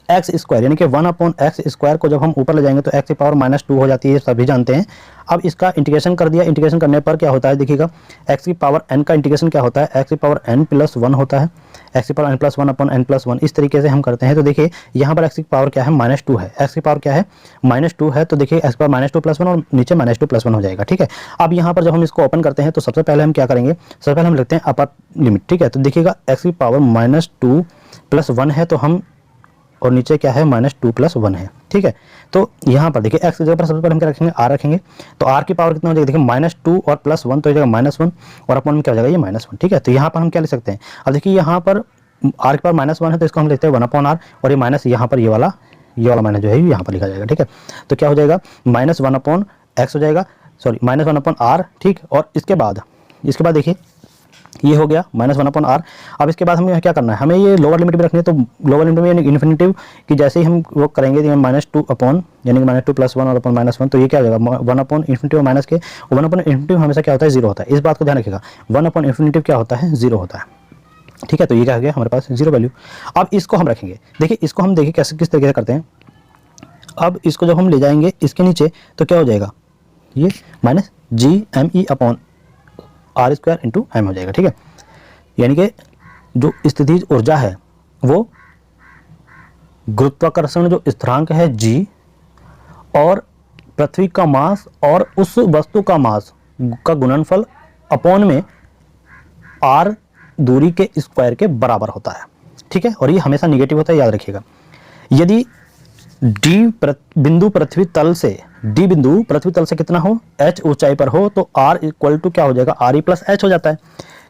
एक्स स्क्वायर यानी कि 1 अपॉन एक्स स्क्वायर को जब हम ऊपर ले जाएंगे तो एक्स की पावर -2 हो जाती है, सभी जानते हैं। अब इसका इंटीग्रेशन कर दिया, इंटीग्रेशन करने पर क्या होता है, देखिएगा एक्स की पावर n का इंटीग्रेशन क्या होता है, एक्स की पावर n प्लस 1 होता है, एक्स की power n plus 1 upon n plus 1, इस तरीके से हम करते हैं। तो देखिए यहाँ पर एक्स की पावर क्या है, -2 है, एक्स की पावर क्या है, -2 है, तो देखिए एक्स की पावर -2 प्लस 1 और नीचे -2 प्लस 1 हो जाएगा, ठीक है। अब यहाँ पर जब हम इसको ओपन करते हैं तो सबसे पहले हम क्या करेंगे, सबसे पहले हम लिखते हैं अपर लिमिट, ठीक है। तो देखिएगा एक्स की पावर -2 प्लस 1 है, तो हम, और नीचे क्या है, -2 प्लस 1 है, ठीक है। तो यहाँ पर देखिए एक्स की जगह पर सबसे पहले हम क्या रखेंगे, आर रखेंगे, तो आर की पावर कितना हो जाएगा, देखिए -2 और प्लस 1, तो हो जाएगा -1, और अपॉन में क्या हो जाएगा, ये -1, ठीक है। तो यहाँ पर हम क्या लिख सकते हैं, अब देखिए यहाँ पर आर की पावर -1 है, तो इसको हम लिखते हैं 1 अपॉन आर, और ये माइनस यहाँ पर ये वाला माइनस जो है यहाँ पर लिखा जाएगा, ठीक है। तो क्या हो जाएगा, -1 अपॉन एक्स हो जाएगा, सॉरी -1 अपॉन आर, ठीक। और इसके बाद देखिए ये हो गया -1 अपॉन आर। अब इसके बाद हमें क्या करना है, हमें ये लोअर लिमिट भी रखनी है, तो लोअर लिमिट में यानी इन्फिनिटिव की जैसे ही हम वो करेंगे तो -2 अपॉन यानी कि -2 प्लस 1 और अपॉन -1, तो ये क्या हो जाएगा 1 अपॉन इन्फिनिटिव माइनस के, 1 अपॉन इन्फिनिटिव हमेशा क्या होता है, 0 होता है, इस बात को ध्यान रखिएगा, 1 अपॉन इन्फिनिटिव क्या होता है, 0 होता है, ठीक है, तो ये क्या हो गया हमारे पास 0 वैल्यू। अब इसको हम रखेंगे, देखिए इसको हम देखिए कैसे किस तरीके से करते हैं। अब इसको जब हम ले जाएंगे इसके नीचे तो क्या हो जाएगा, ये minus GME upon R² into M हो जाएगा। ठीक है, यानी कि जो स्थितिज ऊर्जा है वो गुरुत्वाकर्षण जो स्थिरांक है G और पृथ्वी का मास और उस वस्तु का मास का गुणनफल अपॉन में R दूरी के स्क्वायर के बराबर होता है। ठीक है, और ये हमेशा निगेटिव होता है, याद रखिएगा। यदि बिंदु पृथ्वी तल से कितना हो, h ऊंचाई पर हो, तो R इक्वल टू क्या हो जाएगा, RE प्लस H हो जाता है।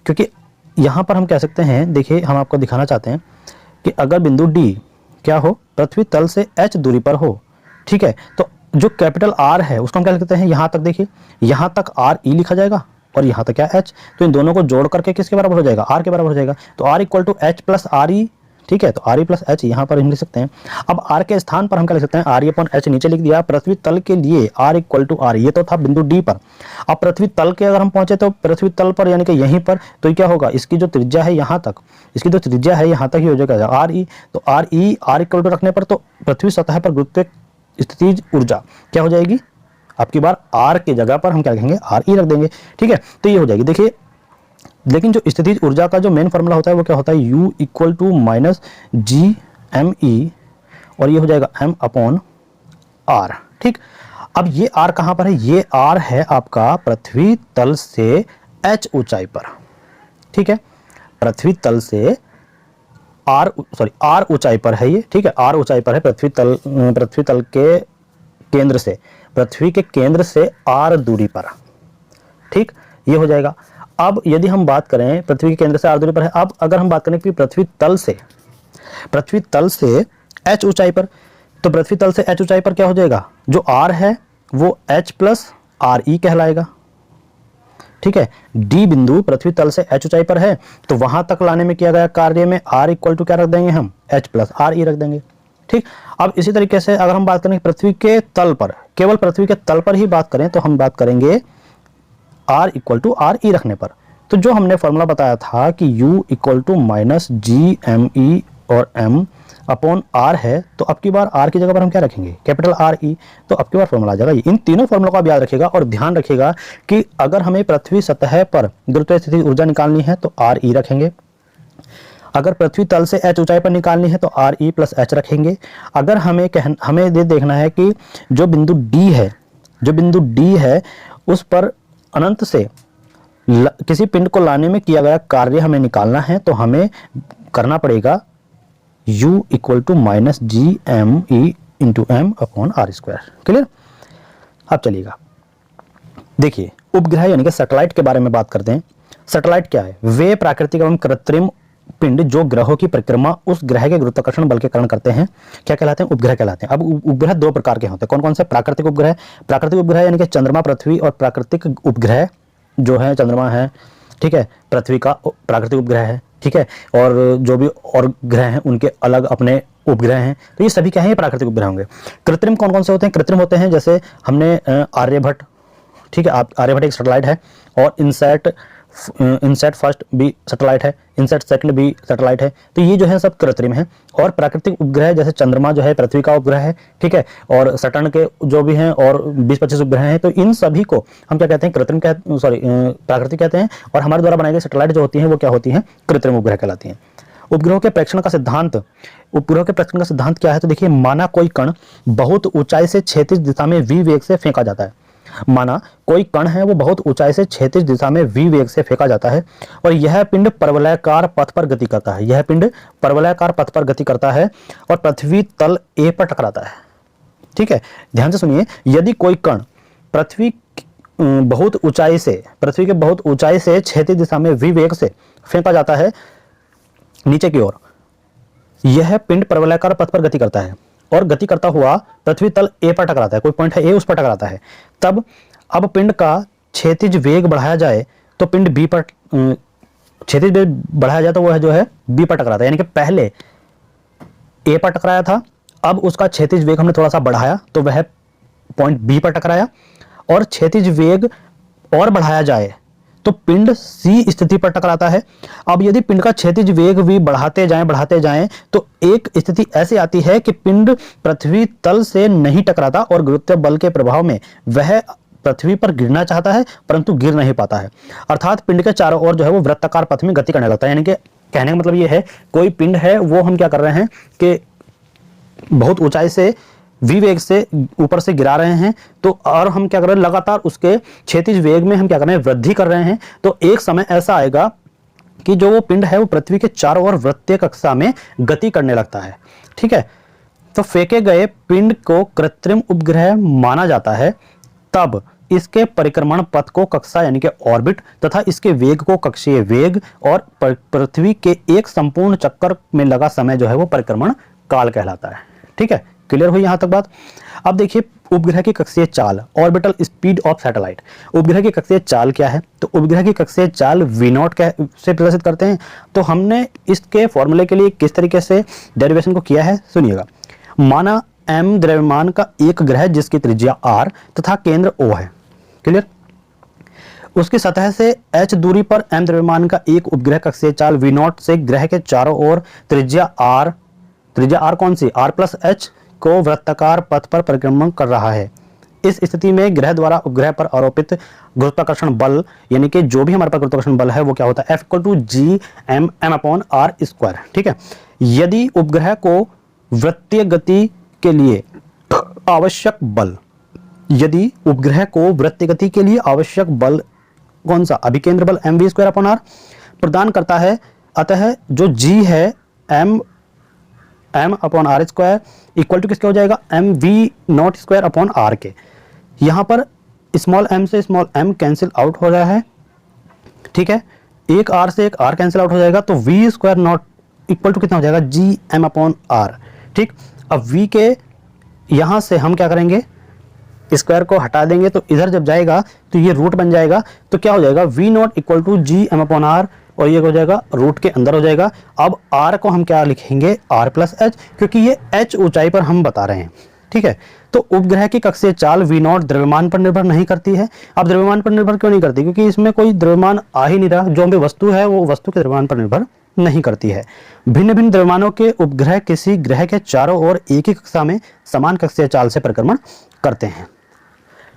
क्योंकि यहाँ पर हम कह सकते हैं, देखिए हम आपको दिखाना चाहते हैं कि अगर बिंदु D क्या हो, पृथ्वी तल से h दूरी पर हो, ठीक है, तो जो कैपिटल R है उसको हम क्या लिखते हैं, यहाँ तक देखिए, यहाँ तक RE लिखा जाएगा और यहाँ तक क्या H, तो इन दोनों को जोड़ करके किसके बराबर हो जाएगा, R के बराबर हो जाएगा। तो R equal to H plus RE, ठीक है, तो RE प्लस H यहाँ पर हम लिख सकते हैं। अब R के स्थान पर हम क्या लिख सकते हैं, RE अपॉन H नीचे लिख दिया। पृथ्वी तल के लिए R इक्वल टू R, ये तो था बिंदु D पर। अब पृथ्वी तल के अगर हम पहुंचे तो पृथ्वी तल पर यानी कि यहीं पर, तो क्या होगा, इसकी जो त्रिज्या है यहाँ तक, इसकी जो त्रिज्या है यहाँ तक ही हो जाएगा RE। तो RE R इक्वल टू रखने पर तो पृथ्वी सतह पर गुरुत्व स्थितिज ऊर्जा क्या हो जाएगी, आपकी बार R की जगह पर हम क्या लिखेंगे, RE रख देंगे। ठीक है, तो ये हो जाएगी। देखिए लेकिन जो स्थितिज ऊर्जा का जो मेन फॉर्मूला होता है वो क्या होता है, U equal to minus GME और ये हो जाएगा M अपॉन R। ठीक, अब ये R कहाँ पर है, ये R है आपका पृथ्वी तल से H ऊंचाई पर। ठीक है, पृथ्वी तल से R ऊंचाई पर है ये। ठीक है, R ऊंचाई पर है पृथ्वी तल के केंद्र से, पृथ्वी के केंद्र से R दूरी पर। ठीक, ये हो जाएगा। अब यदि हम बात करें पृथ्वी के केंद्र से R दूरी पर है, अब अगर हम बात करें कि पृथ्वी तल से H ऊंचाई पर, तो पृथ्वी तल से H ऊंचाई पर क्या हो जाएगा, जो R है वो H प्लस RE कहलाएगा। ठीक है, D बिंदु पृथ्वी तल से H ऊंचाई पर है, तो वहां तक लाने में किया गया कार्य में R इक्वल टू क्या रख देंगे हम, H प्लस RE रख देंगे। ठीक, अब इसी तरीके से अगर हम बात करें पृथ्वी के तल पर, केवल पृथ्वी के तल पर ही बात करें, तो हम बात करेंगे R इक्वल टू RE रखने पर। तो जो हमने फॉर्मूला बताया था कि U equal to minus GME और M अपॉन R है, तो अब की बार R की जगह पर हम क्या रखेंगे, कैपिटल RE। तो अब की बार फॉर्मूला आ जाएगा। इन तीनों फॉर्मूलों को आप याद रखिएगा और ध्यान रखिएगा कि अगर हमें पृथ्वी सतह पर गुरुत्वाकर्षण ऊर्जा निकालनी है तो RE रखेंगे, अगर पृथ्वी तल से H ऊंचाई पर निकालनी है तो RE प्लस H रखेंगे। अगर हमें ये देखना है कि जो बिंदु D है उस पर अनंत से किसी पिंड को लाने में किया गया कार्य हमें निकालना है, तो हमें करना पड़ेगा U equal to minus GME into M upon R²। Clear. अब चलिएगा देखिए उपग्रह यानी कि सैटेलाइट के बारे में बात करते हैं। सैटेलाइट क्या है, वे प्राकृतिक एवं कृत्रिम पिंड जो ग्रहों की परिक्रमा उस ग्रह के गुरुत्वाकर्षण बल के कारण करते हैं, क्या कहलाते हैं, उपग्रह कहलाते हैं। अब उपग्रह दो प्रकार के होते हैं, कौन कौन से, प्राकृतिक उपग्रह यानी कि चंद्रमा पृथ्वी, और प्राकृतिक उपग्रह जो है चंद्रमा है, ठीक है, पृथ्वी का प्राकृतिक उपग्रह है, ठीक है, और जो भी और ग्रह हैं उनके अलग अपने उपग्रह हैं। तो ये सभी क्या है, ये प्राकृतिक उपग्रह होंगे। कृत्रिम कौन कौन से होते हैं, कृत्रिम होते हैं जैसे हमने आर्यभट्ट, ठीक है, आर्यभट्ट एक सैटेलाइट है, और इनसैट फर्स्ट भी सैटेलाइट है, इनसैट सेकंड भी सैटेलाइट है। तो ये जो है सब कृत्रिम है। और प्राकृतिक उपग्रह जैसे चंद्रमा जो है पृथ्वी का उपग्रह है, ठीक है, और सैटर्न के जो भी हैं और 20-25 उपग्रह हैं, तो इन सभी को हम क्या कहते हैं, प्राकृतिक कहते हैं। और हमारे द्वारा बनाई गई सैटेलाइट जो होती हैं वो क्या होती हैं, कृत्रिम उपग्रह कहलाती हैं। उपग्रहों के प्रेक्षण का सिद्धांत क्या है, तो देखिए माना कोई कण बहुत ऊंचाई से क्षैतिज दिशा में v वेग से फेंका जाता है। माना कोई कण है वो बहुत ऊंचाई से क्षैतिज दिशा में v वेग से फेंका जाता है, और यह पिंड परवलयाकार पथ पर गति करता है, और पृथ्वी तल A पर टकराता है। ठीक है, ध्यान से सुनिए, यदि कोई कण पृथ्वी के बहुत ऊंचाई से क्षैतिज दिशा में v वेग से फेंका जाता है नीचे की ओर, यह पिंड परवलयाकार पथ पर गति करता है और गति करता हुआ पृथ्वी तल A पर टकराता है, कोई पॉइंट है A उस पर टकराता है। तब अब पिंड का क्षैतिज वेग बढ़ाया जाए तो पिंड B पर क्षैतिज वेग बढ़ाया जाए तो वह जो है B पर टकराता है, यानी कि पहले A पर टकराया था, अब उसका क्षैतिज वेग हमने थोड़ा सा बढ़ाया तो वह पॉइंट B पर टकराया, और क्षैतिज वेग और बढ़ाया जाए तो पिंड सी स्थिति पर टकराता है। अब यदि पिंड का क्षैतिज वेग v बढ़ाते जाएं तो एक स्थिति ऐसी आती है कि पिंड पृथ्वी तल से नहीं टकराता और गुरुत्व बल के प्रभाव में वह पृथ्वी पर गिरना चाहता है परंतु गिर नहीं पाता है। अर्थात पिंड के चारों ओर जो है वो वृत्ताकार पथ में गति करने लगता है। यानी कि कहने का मतलब ये है, कोई पिंड है वो हम क्या कर रहे हैं कि बहुत ऊंचाई से v वेग से ऊपर से गिरा रहे हैं, तो और हम क्या कर रहे हैं, लगातार उसके क्षैतिज वेग में हम क्या कर रहे हैं, वृद्धि कर रहे हैं। तो एक समय ऐसा आएगा कि जो वो पिंड है वो पृथ्वी के चारों ओर वृत्तीय कक्षा में गति करने लगता है। ठीक है, तो फेंके गए पिंड को कृत्रिम उपग्रह माना जाता है तब इसके परिक्रमण पथ को कक्षा यानी कि ऑर्बिट तथा इसके वेग को कक्षीय वेग और पृथ्वी के एक संपूर्ण चक्कर में लगा समय जो है वो परिक्रमण काल कहलाता है। ठीक है, क्लियर हुई यहां तक बात। अब देखिए उपग्रह की कक्षीय चाल, ऑर्बिटल स्पीड ऑफ सैटेलाइट। उपग्रह की कक्षीय चाल क्या है, तो उपग्रह की कक्षीय चाल v0 से प्रदर्शित करते हैं। तो हमने इसके फॉर्मूले के लिए किस तरीके से डेरिवेशन को किया है सुनिएगा। माना m द्रव्यमान का एक ग्रह जिसकी त्रिज्या r तथा केंद्र O है। क्लियर, उसकी सतह से h दूरी पर m द्रव्यमान का एक उपग्रह कक्षीय चाल v0 से ग्रह के चारों ओर त्रिज्या r कौन सी, r प्लस h को वृत्ताकार पथ पर परिक्रमण कर रहा है। इस स्थिति में ग्रह द्वारा उपग्रह पर आरोपित गुरुत्वाकर्षण बल यानी कि जो भी हमारे पास गुरुत्वाकर्षण बल है वो क्या होता है, F=g(m)/r²। ठीक है, यदि उपग्रह को वृत्तीय गति के लिए आवश्यक बल, यदि उपग्रह को वृत्तीय गति के लिए आवश्यक बल कौन सा, अभिकेंद्र बल mv²/r प्रदान करता है, अतः जो g है m/r² इक्वल टू किसके हो जाएगा, mv0² के। यहां पर स्मॉल m से स्मॉल m कैंसिल आउट हो रहा है। ठीक है, एक r से एक r कैंसिल आउट हो जाएगा, तो v² इक्वल टू कितना हो जाएगा, gm/r। ठीक, अब v के यहां से हम क्या करेंगे, स्क्वायर को हटा देंगे तो इधर जब जाएगा तो ये रूट बन जाएगा, तो क्या हो जाएगा, v0 इक्वल टू gm/r और ये हो जाएगा रूट के अंदर हो जाएगा। अब r को हम क्या लिखेंगे, r प्लस h, क्योंकि ये h ऊंचाई पर हम बता रहे हैं। ठीक है, तो उपग्रह की कक्षीय चाल v0 द्रव्यमान पर निर्भर नहीं करती है। अब द्रव्यमान पर निर्भर क्यों नहीं करती, क्योंकि इसमें कोई द्रव्यमान आ ही नहीं रहा, जो हमें वस्तु है वो वस्तु के द्रव्यमान पर निर्भर नहीं करती है। भिन्न भिन्न द्रव्यमानों के उपग्रह किसी ग्रह के चारों ओर एक ही कक्षा में समान कक्षीय चाल से परिक्रमण करते हैं।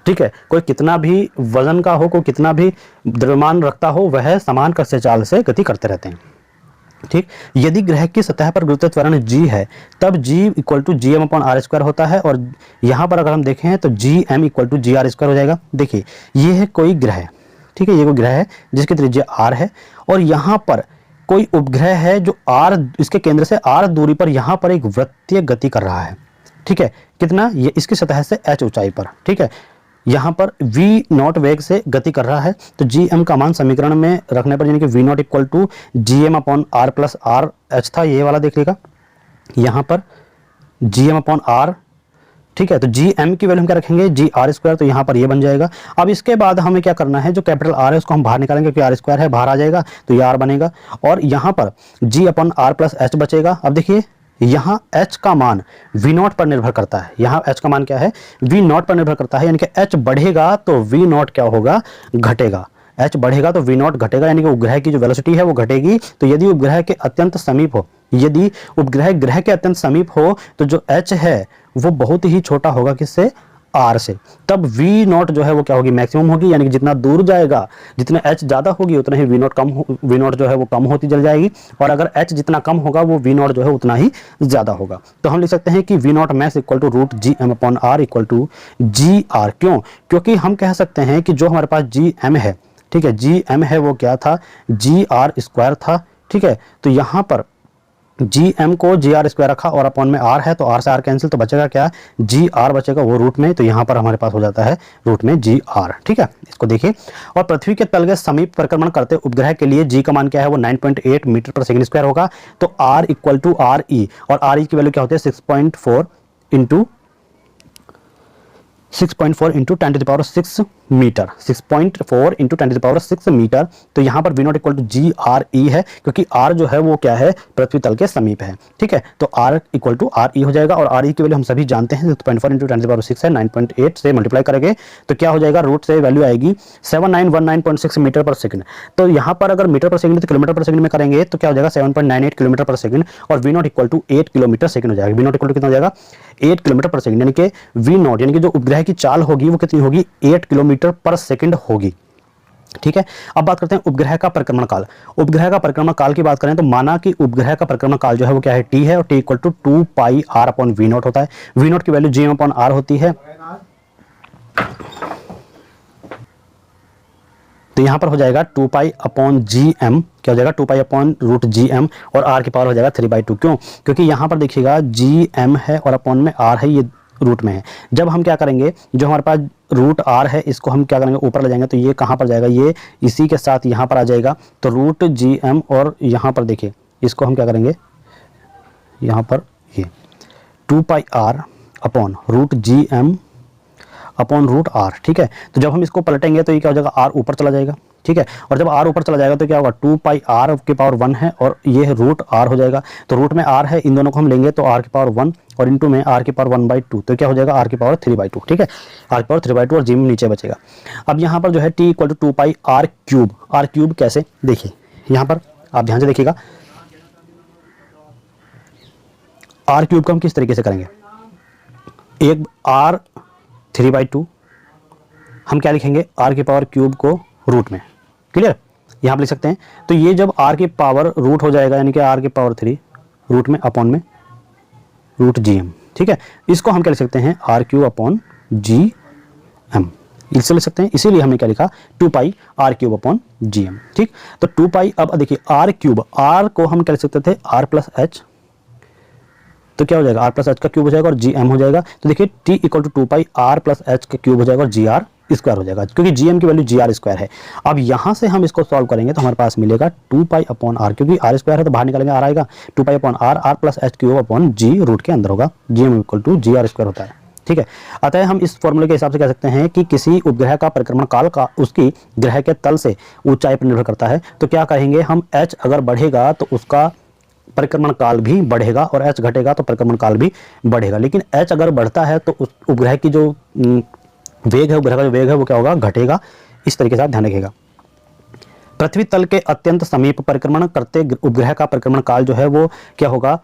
ठीक है, कोई कितना भी वजन का हो, कोई कितना भी द्रव्यमान रखता हो, वह समान कक्षीय चाल से गति करते रहते हैं। ठीक, यदि ग्रह की सतह पर गुरुत्व त्वरण g है तब g इक्वल टू gm/r² होता है, और यहाँ पर अगर हम देखें तो gm इक्वल टू gr² हो जाएगा। देखिए ये है कोई ग्रह, ठीक है, ये कोई ग्रह है जिसकी त्रिज्या r है, और यहाँ पर कोई उपग्रह है जो r, इसके केंद्र से r दूरी पर यहाँ पर एक वृत्तीय गति कर रहा है। ठीक है, कितना, ये इसकी सतह से h ऊंचाई पर। ठीक है, यहाँ पर v0 वेग से गति कर रहा है, तो gm का मान समीकरण में रखने पर यानी कि v0 equal to gm/r plus r h था, ये वाला देख लेगा यहाँ पर gm/r। ठीक है, तो gm की वैल्यू हम क्या रखेंगे, gr², तो यहाँ पर ये बन जाएगा। अब इसके बाद हमें क्या करना है, जो कैपिटल R है उसको हम बाहर निकालेंगे, क्योंकि r² है, बाहर आ जाएगा तो ये r बनेगा, और यहाँ पर g/r प्लस h बचेगा। अब देखिए यहाँ h का मान v0 पर निर्भर करता है, यहाँ h का मान क्या है, v0 पर निर्भर करता है, यानी कि h बढ़ेगा तो v0 क्या होगा, घटेगा। h बढ़ेगा तो v0 घटेगा, यानी कि उपग्रह की जो वेलोसिटी है वो घटेगी। तो यदि उपग्रह के अत्यंत समीप हो, यदि उपग्रह ग्रह के अत्यंत समीप हो तो जो h है वो बहुत ही छोटा होगा किससे, r से, तब v0 जो है वो क्या होगी, मैक्सिमम होगी, यानी कि जितना दूर जाएगा, जितना h ज़्यादा होगी उतना ही v0 जो है वो कम होती चल जाएगी, और अगर h जितना कम होगा वो v0 जो है उतना ही ज़्यादा होगा। तो हम लिख सकते हैं कि v0 max equal to root gm/r equal to gr। क्यों, क्योंकि हम कह सकते हैं कि जो हमारे पास gm है, ठीक है, gm है वो क्या था, gr² था। ठीक है, तो यहाँ पर gm को gr² रखा और अपॉन में r है, तो r से r कैंसिल, तो बचेगा क्या, gr बचेगा वो रूट में, तो यहाँ पर हमारे पास हो जाता है रूट में gr। ठीक है, इसको देखिए। और पृथ्वी के तल के समीप परिक्रमण करते उपग्रह के लिए g का मान क्या है, वो 9.8 मीटर पर सेकंड स्क्वायर होगा। तो r इक्वल टू re, और re की वैल्यू क्या होती है, 6.4 into 6.4 into 10⁶ metre, 6.4 into 10⁶ metre. तो यहाँ पर V0 इक्वल टू GRE है, क्योंकि R जो है वो क्या है, पृथ्वी तल के समीप है। ठीक है, तो R इक्वल टू RE हो जाएगा, और RE की वैल्यू हम सभी जानते हैं 6.4 इंटू 10⁶ है, 9.8 से मल्टीप्लाई करेंगे तो क्या हो जाएगा, रूट से वैल्यू आएगी 7919.6 मीटर पर सेकंड। तो यहाँ पर अगर मीटर पर सेकंड तो किलोमीटर पर सेकंड में करेंगे तो क्या हो जाएगा, 7.98 किलोमीटर पर सेकंड, और V0 equal to 8 kilometre second हो जाएगा। V0 इक्वल टू कितना हो जाएगा, 8 किलोमीटर पर सेकंड, यानी कि V0 यानी कि जो उपग्रह की चाल होगी वो कितनी होगी, 8 किलोमीटर पर सेकंड होगी। ठीक है, अब बात करते हैं उपग्रह का परिक्रमण काल। उपग्रह का परिक्रमण काल की बात करें तो माना कि उपग्रह का परिक्रमण काल जो है वो क्या है, T है, और T इक्वल टू 2πr/V0 होता है। V0 की वैल्यू Gm/r होती है। तो यहां पर हो जाएगा 2π/Gm, क्या हो जाएगा 2π/√Gm, और r की पावर हो जाएगा 3/2। क्यों, क्योंकि यहां पर देखिएगा Gm है और अपॉन में r है, ये रूट में है। जब हम क्या करेंगे, जो हमारे पास रूट r है इसको हम क्या करेंगे, ऊपर ले जाएंगे, तो ये कहां पर जाएगा, ये इसी के साथ यहां पर आ जाएगा। तो √Gm, और यहां पर देखिए इसको हम क्या करेंगे, यहां पर ये 2πr/√Gm अपॉन √r। ठीक है, तो जब हम इसको पलटेंगे तो ये क्या हो जाएगा, r ऊपर चला जाएगा। ठीक है, और जब r ऊपर चला जाएगा तो क्या होगा, 2πr की पावर 1 है और ये √r हो जाएगा। तो रूट में r है, इन दोनों को हम लेंगे तो r की पावर 1 और इंटू में r की पावर 1/2, तो क्या हो जाएगा, r की पावर 3/2। ठीक है, r की पावर 3/2 और Gm नीचे बचेगा। अब यहाँ पर जो है T equal to 2πr³। r³ कैसे, देखिए यहाँ पर आप ध्यान से देखिएगा, r³ को हम किस तरीके से करेंगे, एक r 3/2 हम क्या लिखेंगे, r की पावर क्यूब को रूट में, क्लियर, यहाँ पर लिख सकते हैं। तो ये जब r की पावर रूट हो जाएगा, यानी कि r की पावर 3 रूट में अपॉन में √Gm। ठीक है, इसको हम क्या लिख सकते हैं, r³/Gm, इससे लिख सकते हैं। इसीलिए हमने क्या लिखा, 2πr³/Gm। ठीक, तो 2π, अब देखिए r³ r को हम क्या लिख सकते थे, r+h, तो क्या हो जाएगा, r+h का क्यूब हो जाएगा और Gm हो जाएगा। तो देखिए T इक्वल टू 2πr+h का क्यूब हो जाएगा और Gr स्क्वायर हो जाएगा, क्योंकि Gm की वैल्यू Gr स्क्वायर है। अब यहाँ से हम इसको सॉल्व करेंगे तो हमारे पास मिलेगा 2π/r, क्योंकि r स्क्वायर है तो बाहर निकालेंगे r आएगा, 2π/r, r+h³ रूट के अंदर होगा, Gm equal to Gr square होता है। ठीक है, अतः हम इस फॉर्मूले के हिसाब से कह सकते हैं कि किसी उपग्रह का परिक्रमण काल का उसकी ग्रह के तल से ऊंचाई पर निर्भर करता है। तो क्या कहेंगे हम, h अगर बढ़ेगा तो उसका परिक्रमण काल भी बढ़ेगा, और h घटेगा तो परिक्रमण काल भी बढ़ेगा। लेकिन h अगर बढ़ता है तो उस उपग्रह की जो वेग है, उपग्रह का जो वेग है वो क्या होगा, घटेगा। इस तरीके से आप ध्यान रखिएगा। पृथ्वी तल के अत्यंत समीप परिक्रमण करते उपग्रह का परिक्रमण काल जो है वो क्या होगा,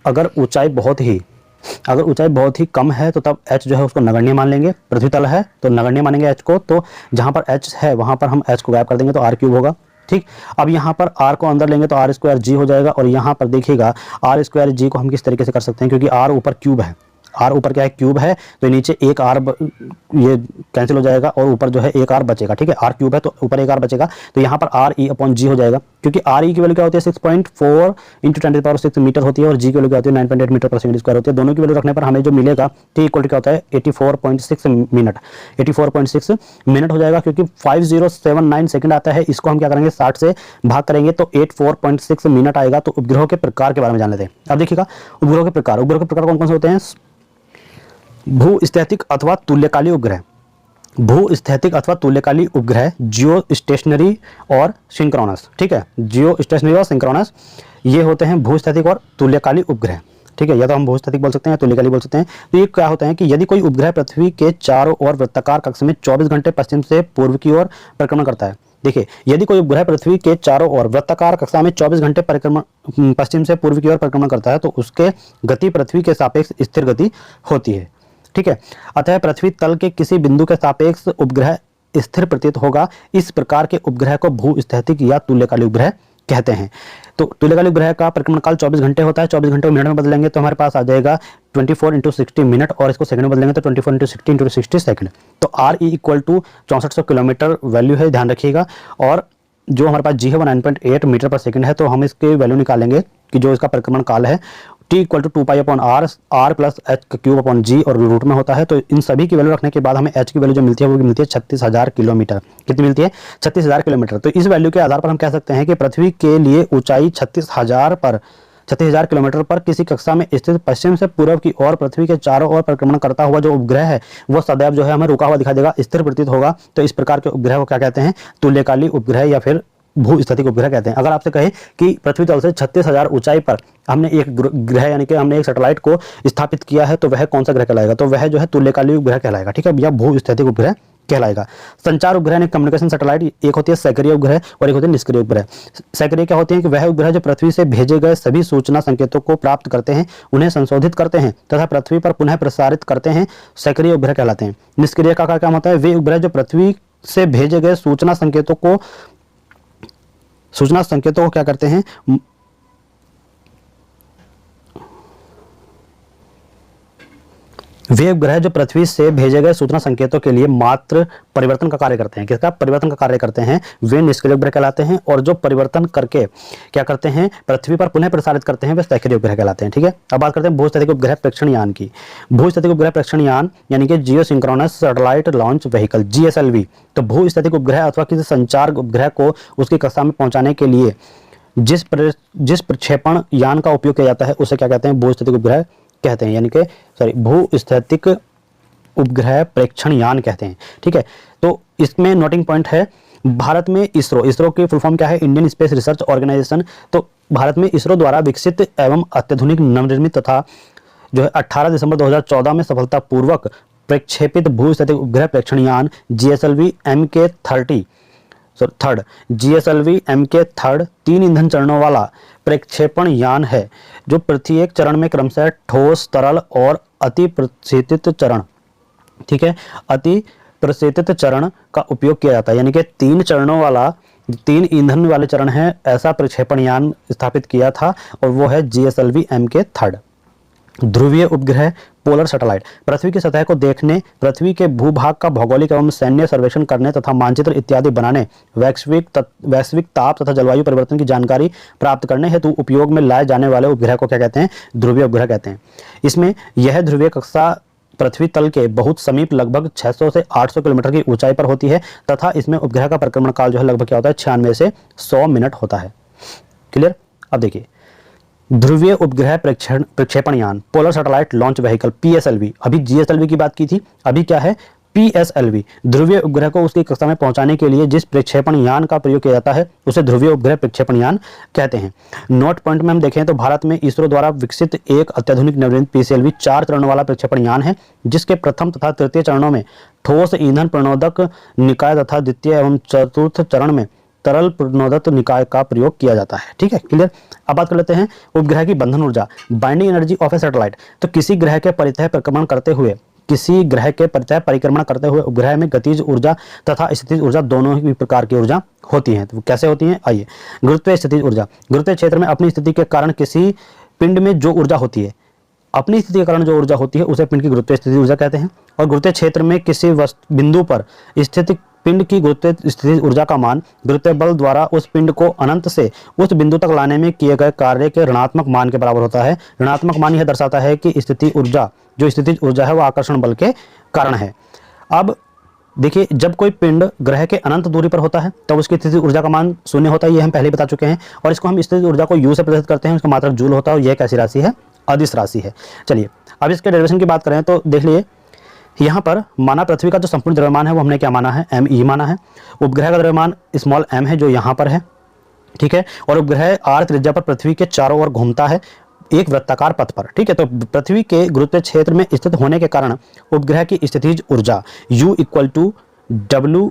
अगर ऊंचाई बहुत ही कम है तो तब h जो है उसको नगण्य मान लेंगे। पृथ्वी तल है तो नगण्य मानेंगे h को, तो जहां पर h है वहां पर हम h को गायब कर देंगे तो r³ होगा। ठीक, अब यहाँ पर r को अंदर लेंगे तो r²G हो जाएगा, और यहाँ पर देखिएगा r²G को हम किस तरीके से कर सकते हैं, क्योंकि r ऊपर क्यूब है, r ऊपर क्या है, क्यूब है, तो नीचे एक r ये कैंसिल हो जाएगा और ऊपर जो है एक r बचेगा। ठीक है, r क्यूब है तो ऊपर एक r बचेगा, तो यहाँ पर RE/G हो जाएगा, क्योंकि RE की वैल्यू क्या होती है, 6.4 इंटू 10⁶ मीटर होती है, और G की वैल्यू क्या होती है, 9.8 मीटर पर सेकंड स्क्वायर होती है। दोनों की वैल्यू रखने पर हमें जो मिलेगा T इक्वल टू क्या होता है, 84.6 मिनट, 84.6 मिनट हो जाएगा, क्योंकि 5079 सेकंड आता है। इसको हम क्या करेंगे, 60 से भाग करेंगे तो 84.6 मिनट आएगा। तो उपग्रहों के प्रकार के बारे में जान लेते हैं। अब देखिएगा उपग्रहों के प्रकार कौन कौन से होते हैं, भूस्थैतिक अथवा तुल्यकाली उपग्रह, भूस्थैतिक अथवा तुल्यकाली उपग्रह, जियो स्टेशनरी और सिंक्रोनस। ठीक है, जियो स्टेशनरी और सिंक्रोनस ये होते हैं भूस्थैतिक और तुल्यकाली उपग्रह। ठीक है, या तो हम भूस्थैतिक बोल सकते हैं, तुल्यकाली बोल सकते हैं। तो ये क्या होता है कि यदि कोई उपग्रह पृथ्वी के चारों ओर वृत्ताकार कक्ष में 24 घंटे पश्चिम से पूर्व की ओर परिक्रमण करता है। देखिए, यदि कोई उपग्रह पृथ्वी के चारों ओर वृत्ताकार कक्षा में 24 घंटे परिक्रमण पश्चिम से पूर्व की ओर परिक्रमण करता है तो उसके गति पृथ्वी के सापेक्ष स्थिर गति होती है। ठीक है, अतः पृथ्वी तल के किसी बिंदु के सापेक्ष उपग्रह स्थिर प्रतीत होगा। इस प्रकार के उपग्रह को भूस्थैतिक या तुल्यकाली उपग्रह कहते हैं। तो तुल्यकाली उपग्रह का परिक्रमण काल 24 घंटे होता है। 24 घंटे को मिनट में बदलेंगे तो हमारे पास आ जाएगा 24 इंटू 60 मिनट, और इसको सेकंड में बदलेंगे तो 24 इंटू 60 सेकंड। तो RE equal to 6400 kilometre value है, ध्यान रखिएगा। और जो हमारे पास G है वो 9.8 मीटर पर सेकंड है। तो हम इसके वैल्यू निकालेंगे कि जो इसका परिक्रमण काल है T equal to 2π/r, r+h³ और रूट में होता है। तो इन सभी की वैल्यू रखने के बाद हमें h की वैल्यू जो मिलती है वो मिलती है 36,000 किलोमीटर। कितनी मिलती है, 36,000 किलोमीटर। तो इस वैल्यू के आधार पर हम कह सकते हैं कि पृथ्वी के लिए ऊंचाई 36,000 किलोमीटर पर किसी कक्षा में स्थित पश्चिम से पूर्व की ओर पृथ्वी के चारों ओर परिक्रमण करता हुआ जो उपग्रह है वो सदैव जो है हमें रुका हुआ दिखाई देगा, स्थिर प्रतीत होगा। तो इस प्रकार के उपग्रह को क्या कहते हैं? तुल्यकाली उपग्रह या फिर भू-स्थितिक उपग्रह कहते हैं। अगर आपसे कहे कि पृथ्वी तल से 36,000 ऊंचाई पर हमने एक ग्रह यानी कि हमने एक सैटेलाइट को स्थापित किया है, तो वह कौन सा ग्रह कहलाएगा? तो वह जो है तुल्यकाली उपग्रह कहलाएगा, ठीक है, या भू-स्थितिक उपग्रह कहलाएगा। संचार उपग्रह यानी कम्युनिकेशन सैटेलाइट, एक होती है सक्रिय उपग्रह और एक होती है निष्क्रिय उपग्रह। सक्रिय क्या होती है कि वह उपग्रह जो पृथ्वी से भेजे गए सभी सूचना संकेतों को प्राप्त करते हैं, उन्हें संशोधित करते हैं तथा पृथ्वी पर पुनः प्रसारित करते हैं, सक्रिय उपग्रह कहलाते हैं। निष्क्रिय का क्या होता है? वे उपग्रह जो पृथ्वी से भेजे गए सूचना संकेतों को क्या करते हैं? वे उपग्रह जो पृथ्वी से भेजे गए सूचना संकेतों के लिए मात्र परिवर्तन का कार्य करते हैं। किसका परिवर्तन का कार्य करते हैं? वे निष्क्रिय उपग्रह कहलाते हैं। और जो परिवर्तन करके क्या करते हैं? पृथ्वी पर पुनः प्रसारित करते हैं, वे सक्रिय उपग्रह कहलाते हैं, ठीक है। अब बात करते हैं भू-स्थितिक उपग्रह प्रेक्षण यान की। भू-स्थितिक उपग्रह प्रेक्षण यान यानी कि geosynchronous satellite launch vehicle, GSLV। तो भू-स्थितिक उपग्रह अथवा किसी संचार उपग्रह को उसकी कक्षा में पहुंचाने के लिए जिस प्रक्षेपण यान का उपयोग किया जाता है उसे क्या कहते हैं? भू-स्थितिक उपग्रह कहते हैं, यानी कि भू-स्थितिक उपग्रह प्रेक्षण यान कहते हैं, ठीक है। तो इसमें नोटिंग पॉइंट है, भारत में इसरो की फुल फॉर्म क्या है? Indian space research organisation. तो भारत में इसरो द्वारा विकसित एवं अत्याधुनिक नवनिर्मित तथा जो है 18 दिसंबर 2014 में सफलतापूर्वक प्रक्षेपित भू-स्थितिक उपग्रह प्रेक्षण यान GSLV MK-30 GSLV MK-3 3 ईंधन चरणों वाला प्रक्षेपण यान है, जो प्रत्येक चरण में क्रमशः ठोस, तरल और अति प्रशीतित चरण, ठीक है, अति प्रशीतित चरण का उपयोग किया जाता है। यानी कि 3 ईंधन वाले चरण है, ऐसा प्रक्षेपण यान स्थापित किया था और वो है GSLV MK-3। ध्रुवीय उपग्रह पोलर सैटेलाइट, पृथ्वी की सतह को देखने, पृथ्वी के भूभाग का भौगोलिक एवं सैन्य सर्वेक्षण करने तथा मानचित्र इत्यादि बनाने, वैश्विक ताप तथा जलवायु परिवर्तन की जानकारी प्राप्त करने हेतु उपयोग में लाए जाने वाले उपग्रह को क्या कहते हैं? ध्रुवीय उपग्रह कहते हैं। इसमें यह ध्रुवीय कक्षा पृथ्वी तल के बहुत समीप लगभग 600 से 800 किलोमीटर की ऊंचाई पर होती है तथा इसमें उपग्रह का परिक्रमण काल जो है लगभग क्या होता है? 96 से 100 मिनट होता है। क्लियर? अब देखिए, ध्रुवीय उपग्रह प्रक्षेपण यान polar satellite launch vehicle PSLV, अभी GSLV की बात की थी, अभी क्या है? PSLV। ध्रुवीय उपग्रह को उसकी कक्षा में पहुंचाने के लिए जिस प्रक्षेपण यान का प्रयोग किया जाता है उसे ध्रुवीय उपग्रह प्रक्षेपण यान कहते हैं। नोट पॉइंट में हम देखें तो भारत में इसरो द्वारा विकसित एक अत्याधुनिक नवनिर्मित PSLV 4 चरणों वाला प्रक्षेपण यान है, जिसके प्रथम तथा तृतीय चरणों में ठोस ईंधन प्रणोदक निकाय तथा द्वितीय एवं चतुर्थ चरण में तरल प्रणोदक निकाय का प्रयोग किया जाता है, ठीक है, क्लियर। अब बात कर लेते हैं उपग्रह की बंधन ऊर्जा, binding energy of A satellite. तो किसी ग्रह के परितः परिक्रमण करते हुए उपग्रह में गतिज ऊर्जा तथा स्थितिज ऊर्जा दोनों ही प्रकार की ऊर्जा होती हैं। तो कैसे होती हैं? आइए, गुरुत्वीय स्थितिज ऊर्जा, गुरुत्वीय क्षेत्र में अपनी स्थिति के कारण किसी पिंड में जो ऊर्जा होती है, अपनी स्थिति के कारण जो ऊर्जा होती है उसे पिंड की गुरुत्वीय स्थितिज ऊर्जा कहते हैं। और गुरुत्वीय क्षेत्र में किसी बिंदु पर स्थित पिंड की गुरुत्वीय स्थितिज ऊर्जा का मान गुरुत्वीय बल द्वारा उस पिंड को अनंत से उस बिंदु तक लाने में किए गए कार्य के ऋणात्मक मान के बराबर होता है। ऋणात्मक मान यह दर्शाता है कि स्थितिज ऊर्जा है वो आकर्षण बल के कारण है। अब देखिए, जब कोई पिंड ग्रह के अनंत दूरी पर होता है तब उसकी स्थितिज ऊर्जा का मान 0 होता है, ये हम पहले बता चुके हैं। और इसको हम स्थितिज ऊर्जा को U से प्रदर्शित करते हैं, उसका मात्रक जूल होता है और यह कैसी राशि है? अदिश राशि है। चलिए, अब इसके डेरिवेशन की बात करें तो देख लिए, यहाँ पर माना पृथ्वी का जो संपूर्ण द्रव्यमान है वो हमने क्या माना है? ME माना है। उपग्रह का द्रव्यमान स्मॉल m है जो यहाँ पर है, ठीक है। और उपग्रह r त्रिज्या पर पृथ्वी के चारों ओर घूमता है एक वृत्ताकार पथ पर, ठीक है। तो पृथ्वी के गुरुत्वीय क्षेत्र में स्थित होने के कारण उपग्रह की स्थितिज ऊर्जा U = W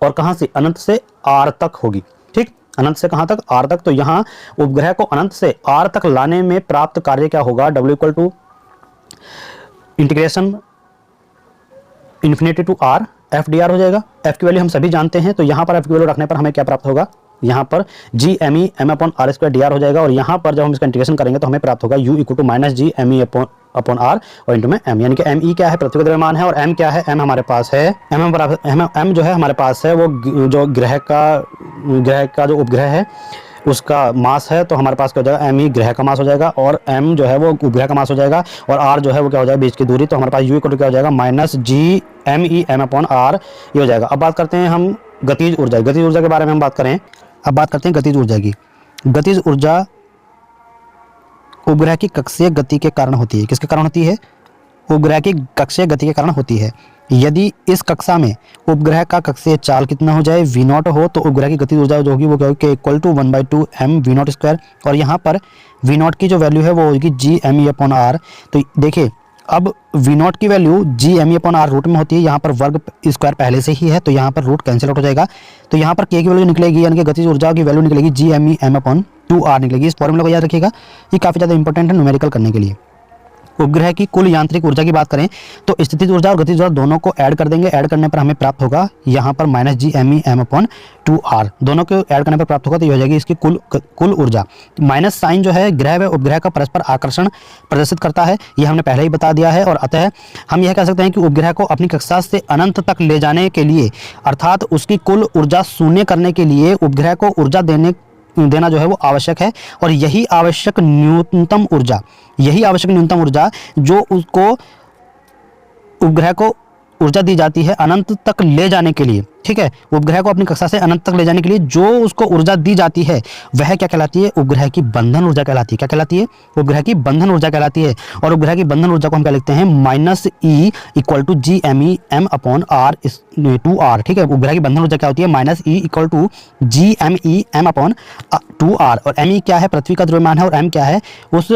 और कहाँ से? अनंत से R तक होगी, ठीक। अनंत से कहाँ तक? R तक। तो यहाँ उपग्रह को अनंत से R तक लाने में प्राप्त कार्य क्या होगा? W = integration infinity to R FDR हो जाएगा। F की वैल्यू हम सभी जानते हैं, तो यहाँ पर F की वैल्यू रखने पर हमें क्या प्राप्त होगा? यहाँ पर GME m/r² dr हो जाएगा। और यहाँ पर जब हम इसका इंटीग्रेशन करेंगे तो हमें प्राप्त होगा U = -GME/r और इंटू में m, यानी कि ME क्या है? पृथ्वी का द्रव्यमान है। और m क्या है? m हमारे पास है, m जो है हमारे पास है वो जो ग्रह का जो उपग्रह है उसका मास है। तो हमारे पास क्या हो जाएगा? ME ग्रह का मास हो जाएगा और m जो है वो उपग्रह का मास हो जाएगा और r जो है वो क्या हो जाएगा? बीच की दूरी। तो हमारे पास U = क्या हो जाएगा? -GME m/r ये हो जाएगा। अब बात करते हैं हम गतिज ऊर्जा के बारे में हम बात करें। अब बात करते हैं गतिज ऊर्जा की। गतिज ऊर्जा उपग्रह की कक्षीय गति के कारण होती है। किसके कारण होती है? उपग्रह की कक्षीय गति के कारण होती है। यदि इस कक्षा में उपग्रह का कक्षीय चाल कितना हो जाए, v नॉट हो, तो उपग्रह की गति ऊर्जा जो होगी वो क्या होगी, equal to 1/2 m v naught square. और यहाँ पर v नॉट की जो वैल्यू है वो होगी G M E upon R. तो देखिए अब v नॉट की value G M E upon R root में होती है, यहाँ पर वर्ग स्क्वायर पहले से ही है तो यहाँ पर रूट कैंसिल आउट हो जाएगा। तो यहाँ पर k की वैल्यू निकलेगी, यानी कि गतिज ऊर्जा की वैल्यू निकलेगी G M E M upon 2r निकलेगी। इस फॉर्मूला को याद रखिएगा, ये काफ़ी ज़्यादा इंपॉर्टेंट है न्यूमेरिकल करने के लिए। उपग्रह की कुल यांत्रिक ऊर्जा की बात करें तो स्थितिज ऊर्जा और गतिज ऊर्जा दोनों को ऐड कर देंगे। ऐड करने पर हमें प्राप्त होगा यहाँ पर minus G M E M upon 2r, दोनों को ऐड करने पर प्राप्त होगा तो ये हो जाएगी इसकी कुल ऊर्जा। माइनस साइन जो है ग्रह व उपग्रह का परस्पर आकर्षण प्रदर्शित करता है, ये हमने पहले ही बता दिया है। और अतः हम यह कह सकते हैं कि उपग्रह को अपनी कक्षा से अनंत तक ले जाने के लिए अर्थात उसकी कुल ऊर्जा शून्य करने के लिए उपग्रह को ऊर्जा देना जो है वो आवश्यक है। और यही आवश्यक न्यूनतम ऊर्जा जो उसको उपग्रह को ऊर्जा दी जाती है अनंत तक ले जाने के लिए, ठीक है, उपग्रह को अपनी कक्षा से अनंत तक ले जाने के लिए जो उसको ऊर्जा दी जाती है वह क्या कहलाती है? उपग्रह की बंधन ऊर्जा कहलाती है। क्या कहलाती है? उपग्रह की बंधन ऊर्जा कहलाती है। और उपग्रह की बंधन ऊर्जा को हम क्या लिखते हैं? Minus E equal to G M E M upon R 2r, ठीक है। उपग्रह की बंधन ऊर्जा क्या होती है? Minus E equal to G M E M upon 2r। और एम ई क्या है? पृथ्वी का द्रव्यमान है, और एम क्या है? उस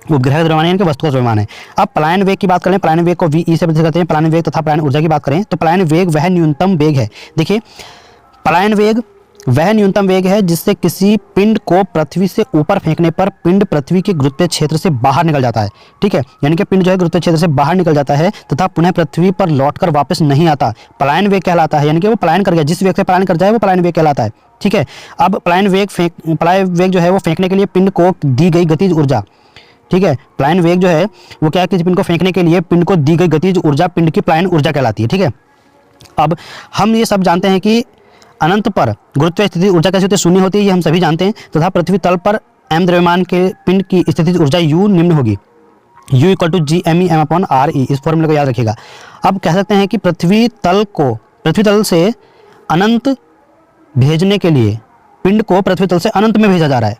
उपग्रह का द्रव्यमान यानी कि वस्तु का द्रव्यमान है। अब पलायन वेग की बात करें, पलायन वेग को वी ई से प्रदर्शित करते हैं। पलायन वेग तथा पलायन ऊर्जा की बात करें तो पलायन वेग वह न्यूनतम वेग है। देखिए पलायन वेग वह न्यूनतम वेग है जिससे किसी पिंड को पृथ्वी से ऊपर फेंकने पर पिंड पृथ्वी के गुरुत्वीय क्षेत्र से बाहर निकल जाता है, ठीक है, यानी कि पिंड जो है गुरुत्वीय क्षेत्र से बाहर निकल जाता है तथा पुनः पृथ्वी पर लौटकर वापस नहीं आता। पलायन वेग कहलाता है, यानी कि वो पलायन कर गया, जिस वेग से पलायन कर जाए वो पलायन वेग कहलाता है, ठीक है। अब पलायन वेग जो है वो फेंकने के लिए पिंड को दी गई गतिज ऊर्जा, ठीक है, पलायन वेग जो है वो क्या है? किसी पिंड को फेंकने के लिए पिंड को दी गई गतिज ऊर्जा पिंड की पलायन ऊर्जा कहलाती है, ठीक है। अब हम ये सब जानते हैं कि अनंत पर गुरुत्वीय स्थिति ऊर्जा कैसी होती है? शून्य होती है, ये हम सभी जानते हैं। तथा पृथ्वी तल पर m द्रव्यमान के पिंड की स्थिति ऊर्जा u निम्न होगी, u equal to G M E M upon R E. इस फॉर्मूले को याद रखिएगा। अब कह सकते हैं कि पृथ्वी तल से अनंत भेजने के लिए पिंड को पृथ्वी तल से अनंत में भेजा जा रहा है।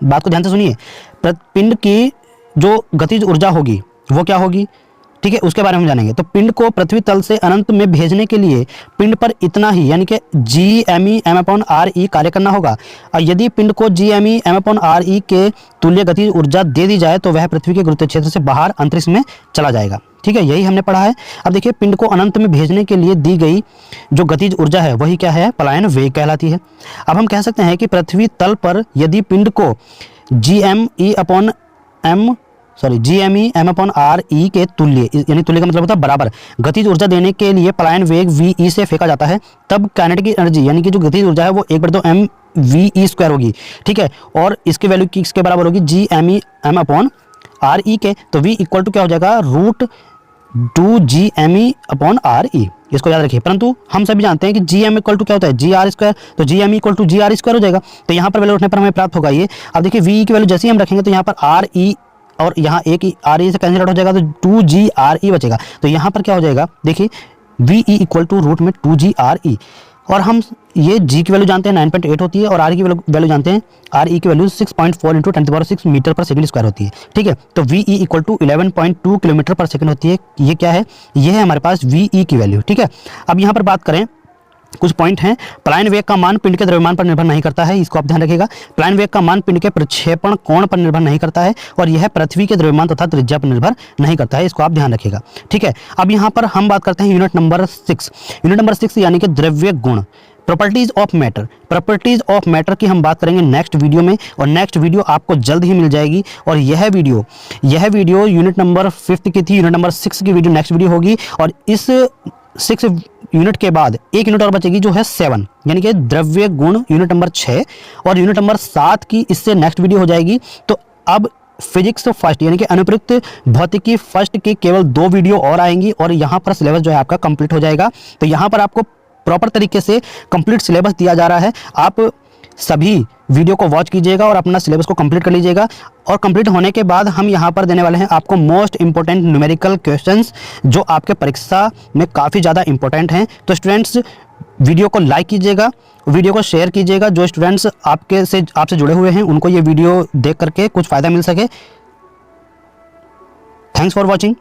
बात को ध्यान से सुनिए, पिंड की जो गतिज ऊर्जा होगी वो क्या होगी, ठीक है, उसके बारे में जानेंगे। तो पिंड को पृथ्वी तल से अनंत में भेजने के लिए पिंड पर इतना ही यानी कि G M E M upon R E कार्य करना होगा। और यदि पिंड को G M E M upon R E के तुल्य गतिज ऊर्जा दे दी जाए तो वह पृथ्वी के गुरुत्वीय क्षेत्र से बाहर अंतरिक्ष में चला जाएगा, ठीक है, यही हमने पढ़ा है। अब देखिए पिंड को अनंत में भेजने के लिए दी गई जो गतिज ऊर्जा है वही क्या है? पलायन वेग कहलाती है। अब हम कह सकते हैं कि पृथ्वी तल पर यदि पिंड को G M E M upon R E के तुल्य, यानी तुल्य का मतलब होता है बराबर, गतिज ऊर्जा देने के लिए पलायन वेग वी ई से फेंका जाता है, तब काइनेटिक एनर्जी यानी कि जो गतिज ऊर्जा है वो 1/2 एम वी ई स्क्वायर होगी, ठीक है। और इसकी वैल्यू किसके बराबर होगी? G M E M upon R E के। तो वी इक्वल टू क्या हो जाएगा? √2 G M E upon R E. इसको याद रखिए। परंतु हम सभी जानते हैं कि जी एम इक्वल टू क्या होता है? G R square. तो G M equal to G R square हो जाएगा। तो यहाँ पर वैल्यू रखने पर हमें प्राप्त होगा ये। अब देखिए वी की वैल्यू जैसे ही हम रखेंगे तो यहाँ पर आर ई और यहाँ एक आर ई से कैंसिल आउट हो जाएगा तो 2 जी आर ई बचेगा। तो यहाँ पर क्या हो जाएगा? देखिए V E equal to root में 2 जी आर ई। और हम ये जी की वैल्यू जानते हैं 9.8 होती है और आर की वैल्यू जानते हैं, आर ई की value 6.4 into 10⁻6 metre per second square होती है, ठीक है। तो V E equal to 11.2 kilometre per second होती है। ये क्या है? ये है हमारे पास वी ई की वैल्यू, ठीक है। अब यहाँ पर बात करें, कुछ पॉइंट हैं। पलायन वेग का मान पिंड के द्रव्यमान पर निर्भर नहीं करता है, इसको आप ध्यान रखिएगा। पलायन वेग का मान पिंड के प्रक्षेपण कोण पर निर्भर नहीं करता है और यह पृथ्वी के द्रव्यमान तथा त्रिज्या पर निर्भर नहीं करता है, इसको आप ध्यान रखिएगा, ठीक है। अब यहाँ पर हम बात करते हैं यूनिट नंबर 6। यूनिट नंबर 6 यानी कि द्रव्य गुण, properties of matter. Properties of matter की हम बात करेंगे नेक्स्ट वीडियो में, और नेक्स्ट वीडियो आपको जल्द ही मिल जाएगी। और यह वीडियो यूनिट नंबर 5 की थी, यूनिट नंबर 6 की वीडियो नेक्स्ट वीडियो होगी। और इस 6 यूनिट के बाद एक यूनिट और बचेगी जो है 7, यानी कि द्रव्य गुण यूनिट नंबर 6, और यूनिट नंबर 7 की इससे नेक्स्ट वीडियो हो जाएगी। तो अब फिजिक्स फर्स्ट यानी कि अनुप्रयुक्त भौतिकी फर्स्ट की केवल 2 वीडियो और आएंगी और यहाँ पर सिलेबस जो है आपका कंप्लीट हो जाएगा। तो यहाँ पर आपको प्रॉपर तरीके से कंप्लीट सिलेबस दिया जा रहा है। आप सभी वीडियो को वॉच कीजिएगा और अपना सिलेबस को कंप्लीट कर लीजिएगा। और कंप्लीट होने के बाद हम यहाँ पर देने वाले हैं आपको मोस्ट इंपॉर्टेंट न्यूमेरिकल क्वेश्चंस, जो आपके परीक्षा में काफ़ी ज़्यादा इंपॉर्टेंट हैं। तो स्टूडेंट्स, वीडियो को लाइक कीजिएगा, वीडियो को शेयर कीजिएगा। जो स्टूडेंट्स आपसे जुड़े हुए हैं उनको ये वीडियो देख करके कुछ फ़ायदा मिल सके। Thanks for watching.